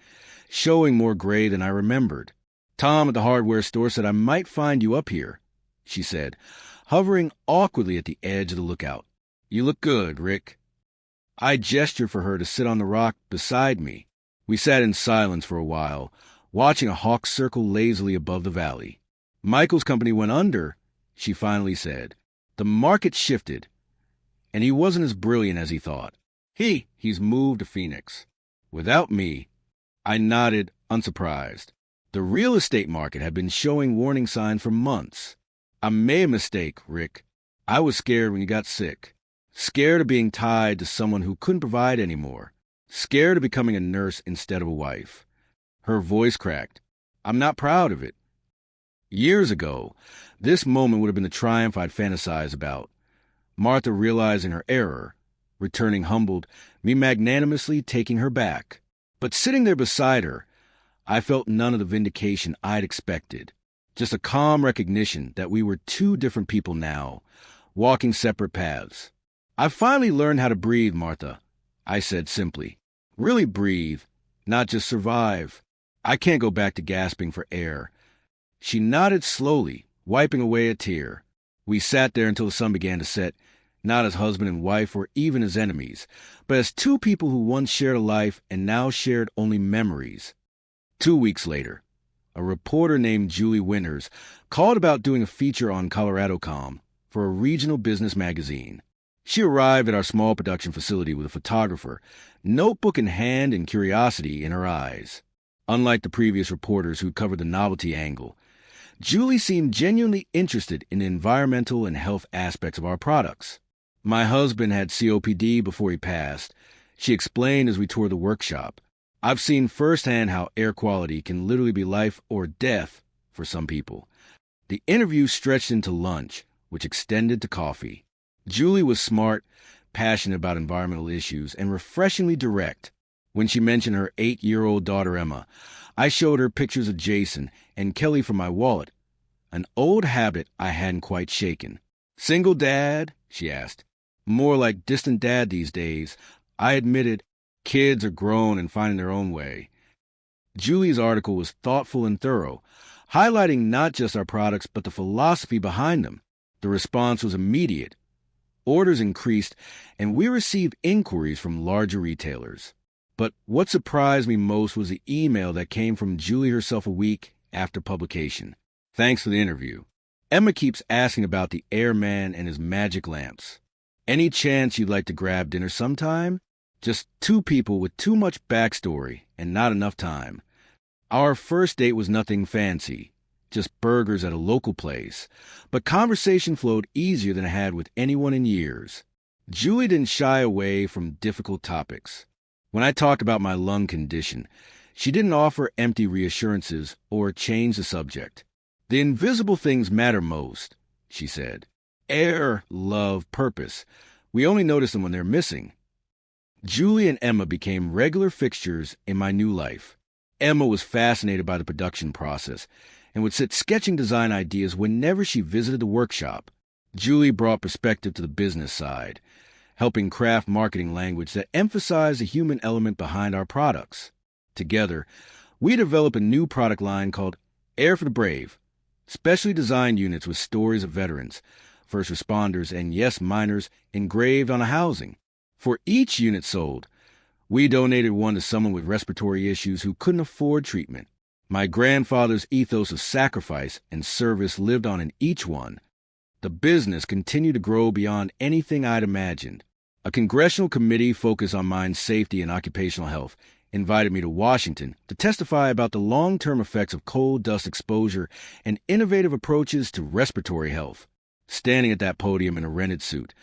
Speaker 1: showing more gray than I remembered. Tom at the hardware store said I might find you up here, she said, hovering awkwardly at the edge of the lookout. You look good, Rick. I gestured for her to sit on the rock beside me. We sat in silence for a while, watching a hawk circle lazily above the valley. Michael's company went under, she finally said. The market shifted, and he wasn't as brilliant as he thought. He's moved to Phoenix. Without me, I nodded, unsurprised. The real estate market had been showing warning signs for months. I made a mistake, Rick. I was scared when you got sick. Scared of being tied to someone who couldn't provide anymore. Scared of becoming a nurse instead of a wife. Her voice cracked. I'm not proud of it. Years ago, this moment would have been the triumph I'd fantasized about. Martha realizing her error, returning humbled, me magnanimously taking her back. But sitting there beside her, I felt none of the vindication I'd expected. Just a calm recognition that we were 2 different people now, walking separate paths. I finally learned how to breathe, Martha, I said simply. Really breathe, not just survive. I can't go back to gasping for air. She nodded slowly, wiping away a tear. We sat there until the sun began to set, not as husband and wife or even as enemies, but as 2 people who once shared a life and now shared only memories. 2 weeks later, a reporter named Julie Winters called about doing a feature on ColoradoCom for a regional business magazine. She arrived at our small production facility with a photographer, notebook in hand and curiosity in her eyes. Unlike the previous reporters who covered the novelty angle, Julie seemed genuinely interested in the environmental and health aspects of our products. My husband had COPD before he passed, she explained as we toured the workshop. I've seen firsthand how air quality can literally be life or death for some people. The interview stretched into lunch, which extended to coffee. Julie was smart, passionate about environmental issues, and refreshingly direct. When she mentioned her 8-year-old daughter Emma, I showed her pictures of Jason and Kelly from my wallet, an old habit I hadn't quite shaken. Single dad? She asked. More like distant dad these days. I admitted, kids are grown and finding their own way. Julie's article was thoughtful and thorough, highlighting not just our products but the philosophy behind them. The response was immediate. Orders increased, and we received inquiries from larger retailers. But what surprised me most was the email that came from Julie herself a week after publication. Thanks for the interview. Emma keeps asking about the airman and his magic lamps. Any chance you'd like to grab dinner sometime? Just two people with too much backstory and not enough time. Our first date was nothing fancy, just burgers at a local place, but conversation flowed easier than I had with anyone in years. Julie didn't shy away from difficult topics. When I talked about my lung condition, she didn't offer empty reassurances or change the subject. The invisible things matter most, she said. Air, love, purpose. We only notice them when they're missing. Julie and Emma became regular fixtures in my new life. Emma was fascinated by the production process and would sit sketching design ideas whenever she visited the workshop. Julie brought perspective to the business side, helping craft marketing language that emphasized the human element behind our products. Together, we developed a new product line called Air for the Brave, specially designed units with stories of veterans, first responders, and yes, miners engraved on a housing. For each unit sold, we donated one to someone with respiratory issues who couldn't afford treatment. My grandfather's ethos of sacrifice and service lived on in each one. The business continued to grow beyond anything I'd imagined. A congressional committee focused on mine safety and occupational health invited me to Washington to testify about the long-term effects of coal dust exposure and innovative approaches to respiratory health. Standing at that podium in a rented suit,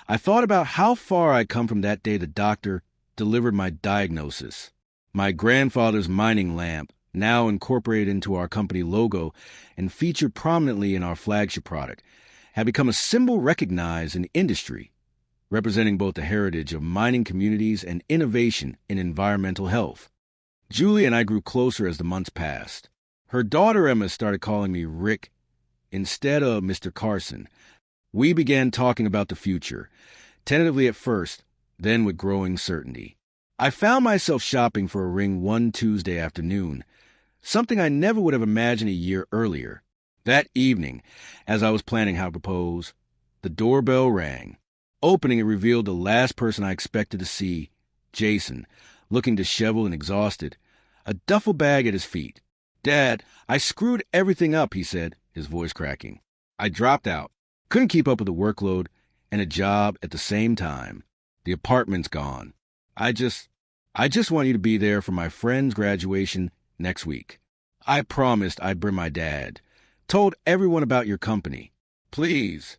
Speaker 1: I thought about how far I'd come from that day the doctor delivered my diagnosis. My grandfather's mining lamp, now incorporated into our company logo and featured prominently in our flagship product, had become a symbol recognized in the industry, representing both the heritage of mining communities and innovation in environmental health. Julie and I grew closer as the months passed. Her daughter Emma started calling me Rick instead of Mr. Carson. We began talking about the future, tentatively at first, then with growing certainty. I found myself shopping for a ring one Tuesday afternoon, something I never would have imagined a year earlier. That evening, as I was planning how to propose, the doorbell rang. Opening it revealed the last person I expected to see, Jason, looking disheveled and exhausted, a duffel bag at his feet. "Dad, I screwed everything up," he said, his voice cracking. I dropped out. Couldn't keep up with the workload and a job at the same time. The apartment's gone. I just want you to be there for my friend's graduation next week. I promised I'd bring my dad. Told everyone about your company. Please.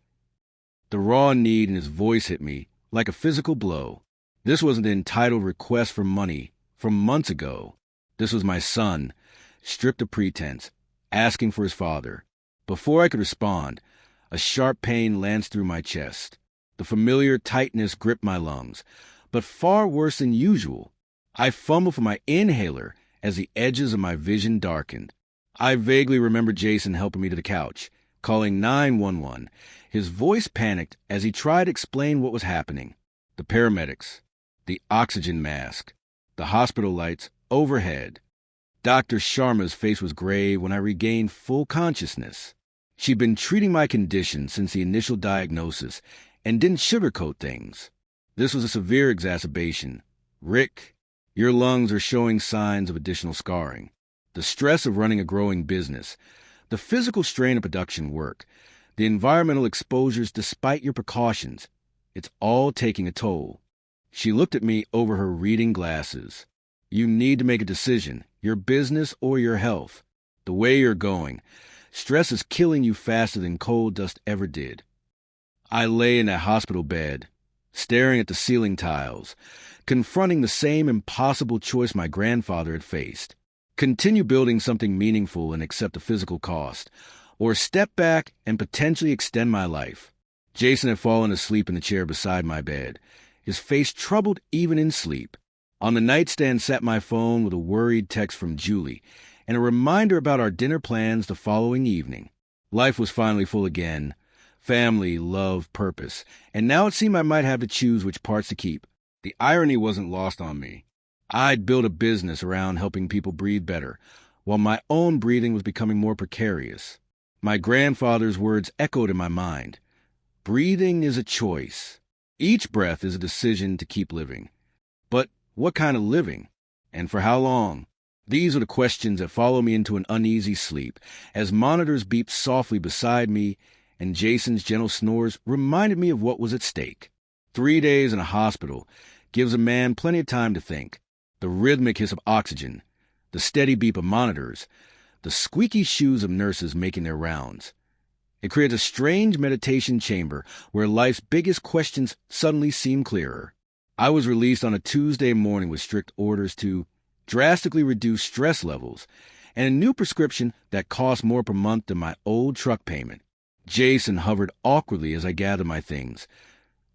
Speaker 1: The raw need in his voice hit me like a physical blow. This wasn't an entitled request for money from months ago. This was my son, stripped of pretense, asking for his father. Before I could respond, a sharp pain lanced through my chest. The familiar tightness gripped my lungs, but far worse than usual. I fumbled for my inhaler as the edges of my vision darkened. I vaguely remember Jason helping me to the couch, calling 911. His voice panicked as he tried to explain what was happening. The paramedics, the oxygen mask, the hospital lights overhead. Dr. Sharma's face was grave when I regained full consciousness. She'd been treating my condition since the initial diagnosis and didn't sugarcoat things. This was a severe exacerbation. "Rick, your lungs are showing signs of additional scarring. The stress of running a growing business, the physical strain of production work, the environmental exposures despite your precautions, it's all taking a toll." She looked at me over her reading glasses. "You need to make a decision, your business or your health. The way you're going, stress is killing you faster than coal dust ever did." I lay in a hospital bed, staring at the ceiling tiles, confronting the same impossible choice my grandfather had faced. Continue building something meaningful and accept the physical cost, or step back and potentially extend my life. Jason had fallen asleep in the chair beside my bed, his face troubled even in sleep. On the nightstand sat my phone with a worried text from Julie and a reminder about our dinner plans the following evening. Life was finally full again. Family, love, purpose. And now it seemed I might have to choose which parts to keep. The irony wasn't lost on me. I'd built a business around helping people breathe better, while my own breathing was becoming more precarious. My grandfather's words echoed in my mind. Breathing is a choice. Each breath is a decision to keep living. But what kind of living? And for how long? These are the questions that follow me into an uneasy sleep, as monitors beeped softly beside me and Jason's gentle snores reminded me of what was at stake. 3 days in a hospital gives a man plenty of time to think. The rhythmic hiss of oxygen, the steady beep of monitors, the squeaky shoes of nurses making their rounds. It creates a strange meditation chamber where life's biggest questions suddenly seem clearer. I was released on a Tuesday morning with strict orders to drastically reduce stress levels and a new prescription that cost more per month than my old truck payment. Jason hovered awkwardly as I gathered my things,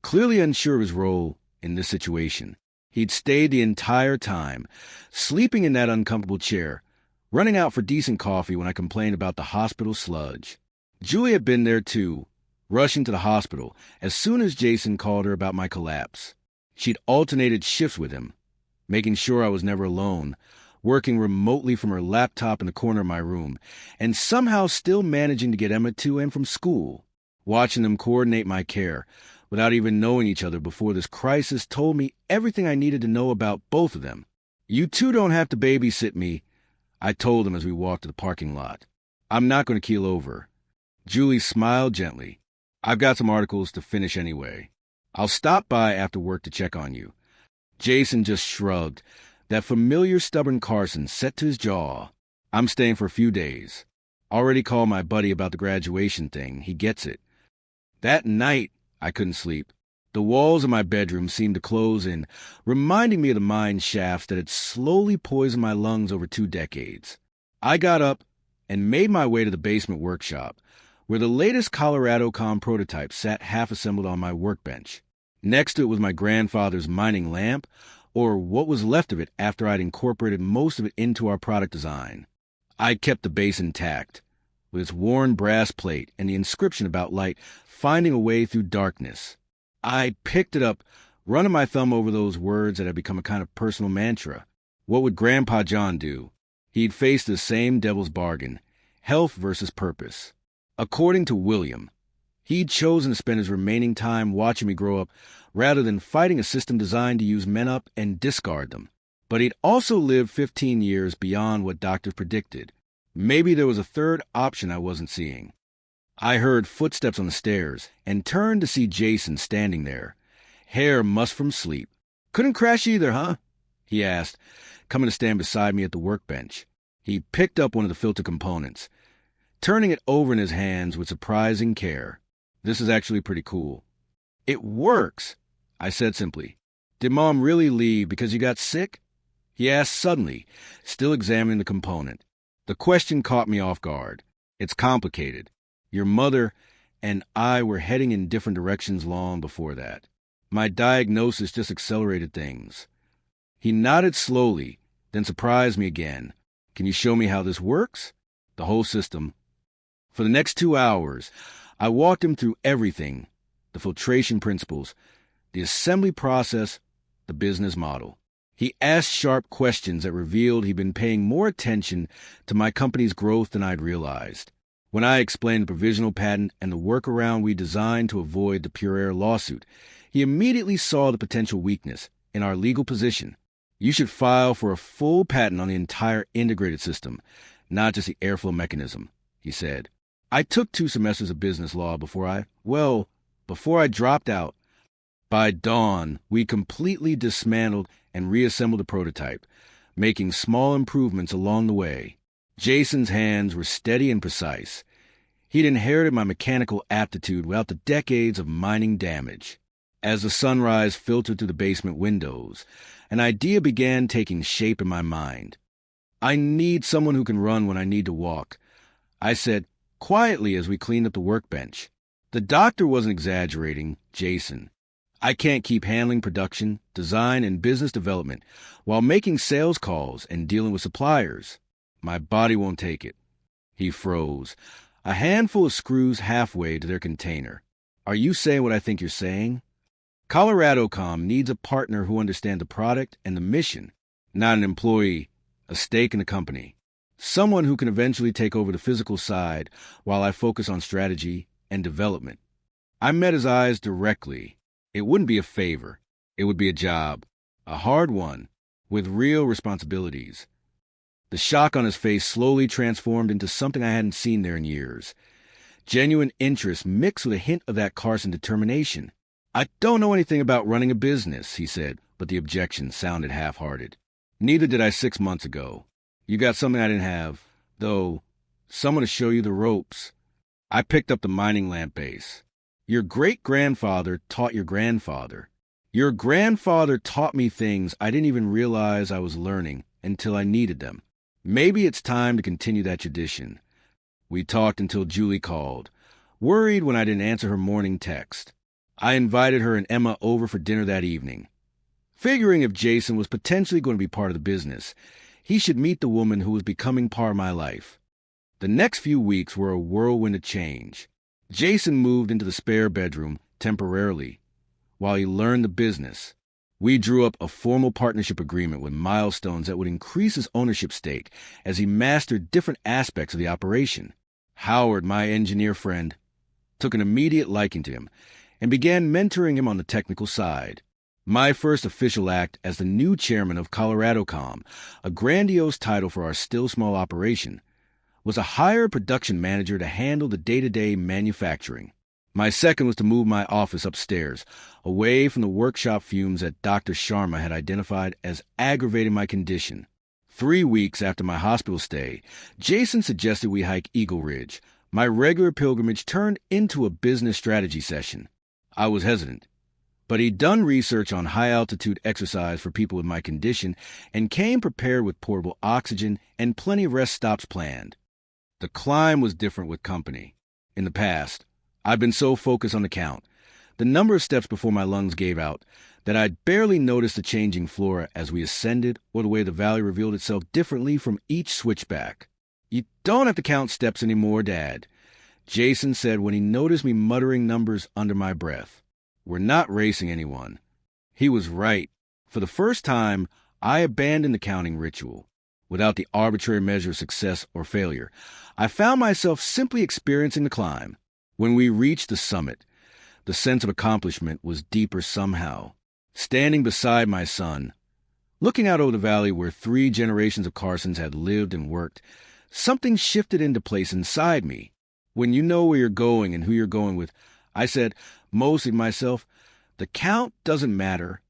Speaker 1: clearly unsure of his role in this situation. He'd stayed the entire time, sleeping in that uncomfortable chair, running out for decent coffee when I complained about the hospital sludge. Julie had been there too, rushing to the hospital as soon as Jason called her about my collapse. She'd alternated shifts with him, making sure I was never alone, working remotely from her laptop in the corner of my room, and somehow still managing to get Emma to and from school. Watching them coordinate my care, without even knowing each other before this crisis, told me everything I needed to know about both of them. "You two don't have to babysit me," I told them as we walked to the parking lot. "I'm not going to keel over." Julie smiled gently. "I've got some articles to finish anyway. I'll stop by after work to check on you." Jason just shrugged, that familiar stubborn Carson set to his jaw. "I'm staying for a few days. Already called my buddy about the graduation thing. He gets it." That night, I couldn't sleep. The walls of my bedroom seemed to close in, reminding me of the mine shafts that had slowly poisoned my lungs over 2 decades. I got up and made my way to the basement workshop, where the latest Colorado.com prototype sat half-assembled on my workbench. Next to it was my grandfather's mining lamp, or what was left of it after I'd incorporated most of it into our product design. I kept the base intact, with its worn brass plate and the inscription about light finding a way through darkness. I picked it up, running my thumb over those words that had become a kind of personal mantra. What would Grandpa John do? He'd face the same devil's bargain, health versus purpose. According to William, he'd chosen to spend his remaining time watching me grow up rather than fighting a system designed to use men up and discard them. But he'd also lived 15 years beyond what doctors predicted. Maybe there was a third option I wasn't seeing. I heard footsteps on the stairs and turned to see Jason standing there, hair mussed from sleep. "Couldn't crash either, huh?" he asked, coming to stand beside me at the workbench. He picked up one of the filter components, turning it over in his hands with surprising care. "This is actually pretty cool." "It works," I said simply. "Did Mom really leave because you got sick?" he asked suddenly, still examining the component. The question caught me off guard. It's complicated. Your mother and I were heading in different directions long before that. My diagnosis just accelerated things. He nodded slowly, then surprised me again. "Can you show me how this works?" "The whole system." For the next 2 hours, I walked him through everything: the filtration principles, the assembly process, the business model. He asked sharp questions that revealed he'd been paying more attention to my company's growth than I'd realized. When I explained the provisional patent and the workaround we designed to avoid the Pure Air lawsuit, he immediately saw the potential weakness in our legal position. "You should file for a full patent on the entire integrated system, not just the airflow mechanism," he said. I took 2 semesters of business law before I dropped out. By dawn, we completely dismantled and reassembled the prototype, making small improvements along the way. Jason's hands were steady and precise. He'd inherited my mechanical aptitude without the decades of mining damage. As the sunrise filtered through the basement windows, an idea began taking shape in my mind. "I need someone who can run when I need to walk," I said quietly as we cleaned up the workbench. The doctor wasn't exaggerating, Jason. "I can't keep handling production, design, and business development while making sales calls and dealing with suppliers. My body won't take it." He froze, a handful of screws halfway to their container. "Are you saying what I think you're saying? Colorado.com needs a partner who understands the product and the mission, not an employee, a stake in the company. Someone who can eventually take over the physical side while I focus on strategy and development." I met his eyes directly, It wouldn't be a favor. It would be a job. A hard one, with real responsibilities. The shock on his face slowly transformed into something I hadn't seen there in years. Genuine interest mixed with a hint of that Carson determination. "I don't know anything about running a business," he said, but the objection sounded half-hearted. "Neither did I 6 months ago. You got something I didn't have, though. Someone to show you the ropes." I picked up the mining lamp base. "Your great-grandfather taught your grandfather. Your grandfather taught me things I didn't even realize I was learning until I needed them. Maybe it's time to continue that tradition." We talked until Julie called, worried when I didn't answer her morning text. I invited her and Emma over for dinner that evening, figuring if Jason was potentially going to be part of the business, he should meet the woman who was becoming part of my life. The next few weeks were a whirlwind of change. Jason moved into the spare bedroom temporarily while he learned the business. We drew up a formal partnership agreement with milestones that would increase his ownership stake as he mastered different aspects of the operation. Howard, my engineer friend, took an immediate liking to him and began mentoring him on the technical side. My first official act as the new chairman of ColoradoCom, a grandiose title for our still small operation, was to hire a production manager to handle the day-to-day manufacturing. My second was to move my office upstairs, away from the workshop fumes that Dr. Sharma had identified as aggravating my condition. 3 weeks after my hospital stay, Jason suggested we hike Eagle Ridge. My regular pilgrimage turned into a business strategy session. I was hesitant, but he'd done research on high-altitude exercise for people with my condition and came prepared with portable oxygen and plenty of rest stops planned. The climb was different with company. In the past, I'd been so focused on the count, the number of steps before my lungs gave out, that I'd barely noticed the changing flora as we ascended or the way the valley revealed itself differently from each switchback. "You don't have to count steps anymore, Dad," Jason said when he noticed me muttering numbers under my breath. "We're not racing anyone." He was right. For the first time, I abandoned the counting ritual. Without the arbitrary measure of success or failure, I found myself simply experiencing the climb. When we reached the summit, the sense of accomplishment was deeper somehow. Standing beside my son, looking out over the valley where 3 generations of Carsons had lived and worked, something shifted into place inside me. "When you know where you're going and who you're going with," I said, mostly to myself, "the count doesn't matter."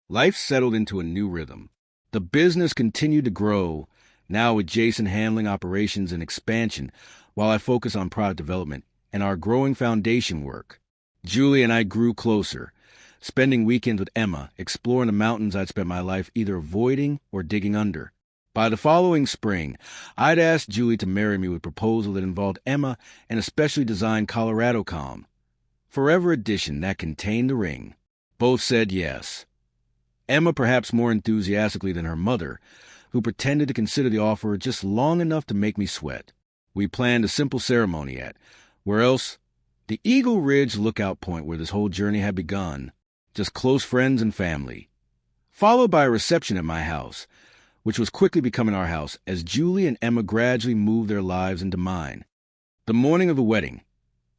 Speaker 1: Life settled into a new rhythm. The business continued to grow, now with Jason handling operations and expansion, while I focused on product development and our growing foundation work. Julie and I grew closer, spending weekends with Emma, exploring the mountains I'd spent my life either avoiding or digging under. By the following spring, I'd asked Julie to marry me with a proposal that involved Emma and a specially designed ColoradoCom Forever edition that contained the ring. Both said yes. Emma perhaps more enthusiastically than her mother, who pretended to consider the offer just long enough to make me sweat. We planned a simple ceremony at, where else? The Eagle Ridge lookout point where this whole journey had begun. Just close friends and family. Followed by a reception at my house, which was quickly becoming our house as Julie and Emma gradually moved their lives into mine. The morning of the wedding,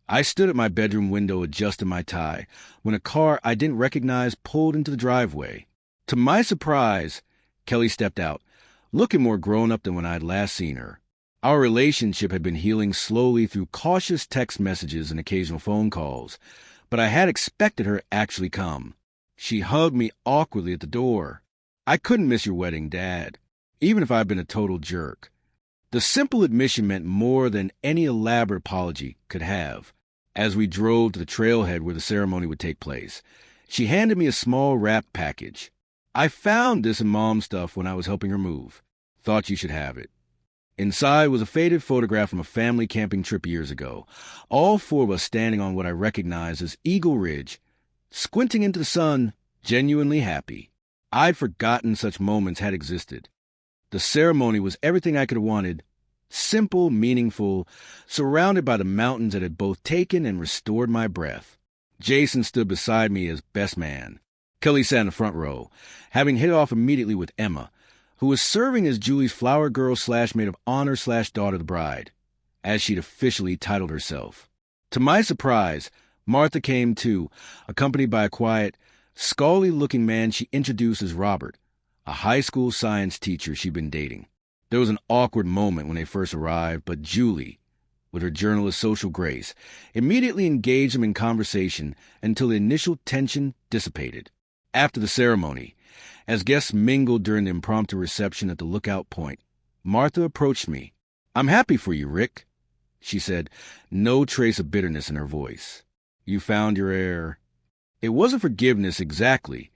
Speaker 1: I stood at my bedroom window adjusting my tie when a car I didn't recognize pulled into the driveway. To my surprise, Kelly stepped out, looking more grown up than when I had last seen her. Our relationship had been healing slowly through cautious text messages and occasional phone calls, but I had expected her to actually come. She hugged me awkwardly at the door. "I couldn't miss your wedding, Dad, even if I'd been a total jerk." The simple admission meant more than any elaborate apology could have. As we drove to the trailhead where the ceremony would take place, she handed me a small wrapped package. "I found this in Mom's stuff when I was helping her move. Thought you should have it." Inside was a faded photograph from a family camping trip years ago, all 4 of us standing on what I recognized as Eagle Ridge, squinting into the sun, genuinely happy. I'd forgotten such moments had existed. The ceremony was everything I could have wanted, simple, meaningful, surrounded by the mountains that had both taken and restored my breath. Jason stood beside me as best man. Kelly sat in the front row, having hit it off immediately with Emma, who was serving as Julie's flower girl / maid of honor / daughter of the bride, as she'd officially titled herself. To my surprise, Martha came too, accompanied by a quiet, scholarly-looking man she introduced as Robert, a high school science teacher she'd been dating. There was an awkward moment when they first arrived, but Julie, with her journalist's social grace, immediately engaged them in conversation until the initial tension dissipated. After the ceremony, as guests mingled during the impromptu reception at the lookout point, Martha approached me. "I'm happy for you, Rick," she said, no trace of bitterness in her voice. "You found your heir." It wasn't forgiveness exactly.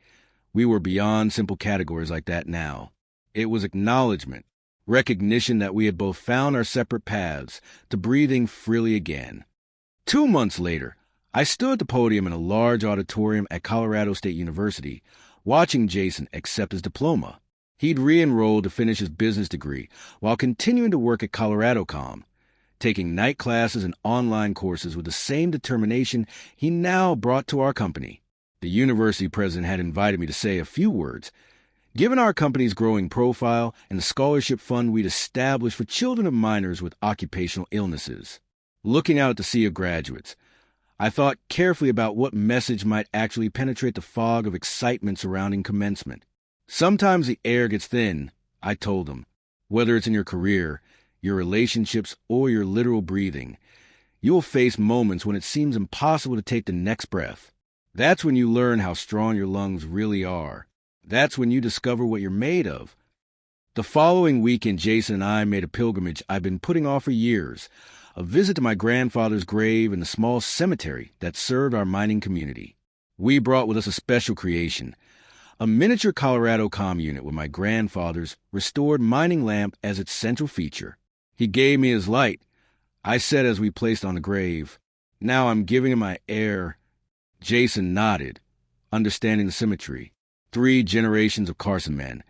Speaker 1: We were beyond simple categories like that now. It was acknowledgement, recognition that we had both found our separate paths to breathing freely again. 2 months later, I stood at the podium in a large auditorium at Colorado State University, watching Jason accept his diploma. He'd re-enrolled to finish his business degree while continuing to work at ColoradoCom, taking night classes and online courses with the same determination he now brought to our company. The university president had invited me to say a few words. Given our company's growing profile and the scholarship fund we'd established for children of minors with occupational illnesses, looking out at the sea of graduates, I thought carefully about what message might actually penetrate the fog of excitement surrounding commencement. Sometimes the air gets thin, I told him. Whether it's in your career, your relationships, or your literal breathing, you will face moments when it seems impossible to take the next breath. That's when you learn how strong your lungs really are. That's when you discover what you're made of. The following weekend, Jason and I made a pilgrimage I've been putting off for years, a visit to my grandfather's grave in the small cemetery that served our mining community. We brought with us a special creation, a miniature ColoradoCom unit with my grandfather's restored mining lamp as its central feature. "He gave me his light," I said as we placed on the grave. "Now I'm giving him my heir." Jason nodded, understanding the symmetry. 3 generations of Carson men,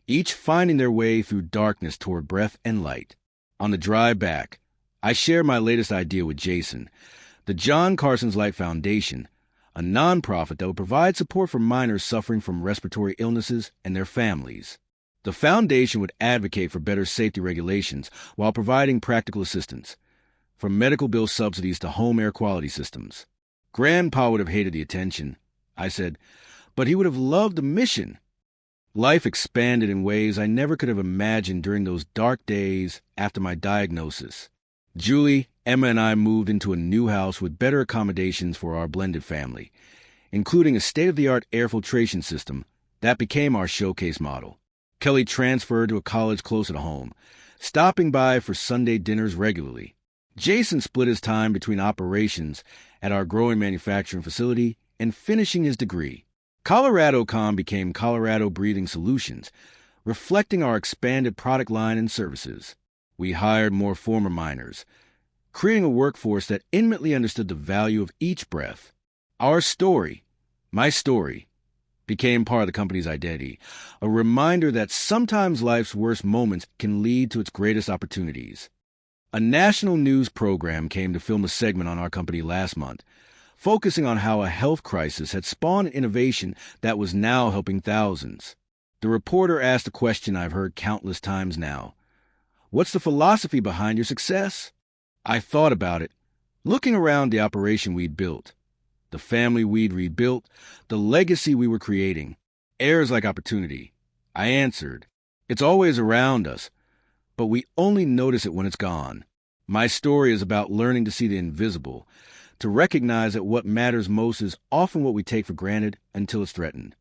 Speaker 1: each finding their way through darkness toward breath and light. On the drive back, I shared my latest idea with Jason, the John Carson's Light Foundation, a nonprofit that will provide support for minors suffering from respiratory illnesses and their families. The foundation would advocate for better safety regulations while providing practical assistance, from medical bill subsidies to home air quality systems. Grandpa would have hated the attention, I said, but he would have loved the mission. Life expanded in ways I never could have imagined during those dark days after my diagnosis. Julie, Emma, and I moved into a new house with better accommodations for our blended family, including a state-of-the-art air filtration system that became our showcase model. Kelly transferred to a college closer to home, stopping by for Sunday dinners regularly. Jason split his time between operations at our growing manufacturing facility and finishing his degree. ColoradoCom became Colorado Breathing Solutions, reflecting our expanded product line and services. We hired more former miners, creating a workforce that intimately understood the value of each breath. Our story, my story, became part of the company's identity, a reminder that sometimes life's worst moments can lead to its greatest opportunities. A national news program came to film a segment on our company last month, focusing on how a health crisis had spawned an innovation that was now helping thousands. The reporter asked a question I've heard countless times now. "What's the philosophy behind your success?" I thought about it, looking around the operation we'd built, the family we'd rebuilt, the legacy we were creating. Air is like opportunity. I answered, "It's always around us, but we only notice it when it's gone." My story is about learning to see the invisible, to recognize that what matters most is often what we take for granted until it's threatened.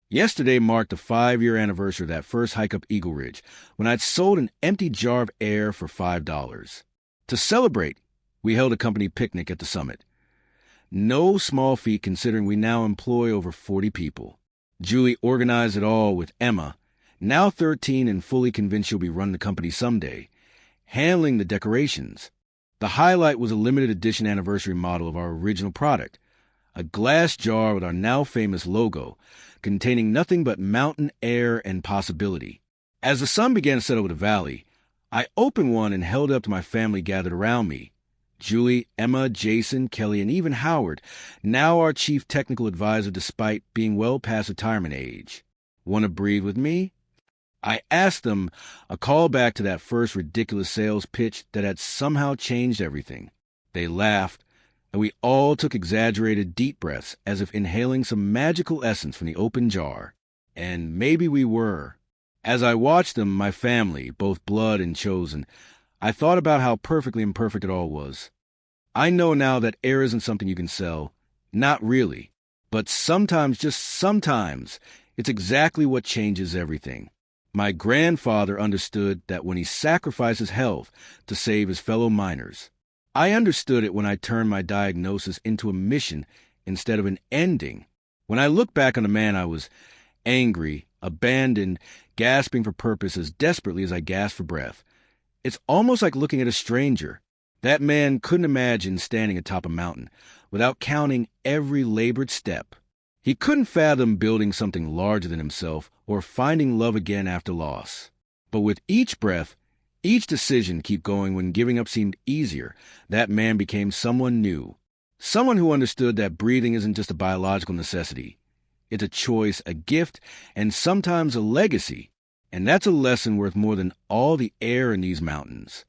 Speaker 1: Yesterday marked the 5-year anniversary of that first hike up Eagle Ridge, when I'd sold an empty jar of air for $5. To celebrate, we held a company picnic at the summit. No small feat considering we now employ over 40 people. Julie organized it all with Emma, now 13 and fully convinced she'll be running the company someday, handling the decorations. The highlight was a limited edition anniversary model of our original product, a glass jar with our now famous logo, containing nothing but mountain air and possibility. As the sun began to set over the valley, I opened one and held it up to my family gathered around me. Julie, Emma, Jason, Kelly, and even Howard, now our chief technical advisor despite being well past retirement age. "Want to breathe with me?" I asked them, a callback to that first ridiculous sales pitch that had somehow changed everything. They laughed, and we all took exaggerated deep breaths as if inhaling some magical essence from the open jar. And maybe we were. As I watched them, my family, both blood and chosen, I thought about how perfectly imperfect it all was. I know now that air isn't something you can sell. Not really. But sometimes, just sometimes, it's exactly what changes everything. My grandfather understood that when he sacrificed his health to save his fellow miners. I understood it when I turned my diagnosis into a mission instead of an ending. When I look back on the man I was, angry, abandoned, gasping for purpose as desperately as I gasped for breath, it's almost like looking at a stranger. That man couldn't imagine standing atop a mountain without counting every labored step. He couldn't fathom building something larger than himself or finding love again after loss. But with each breath, each decision keep going when giving up seemed easier, that man became someone new. Someone who understood that breathing isn't just a biological necessity. It's a choice, a gift, and sometimes a legacy. And that's a lesson worth more than all the air in these mountains.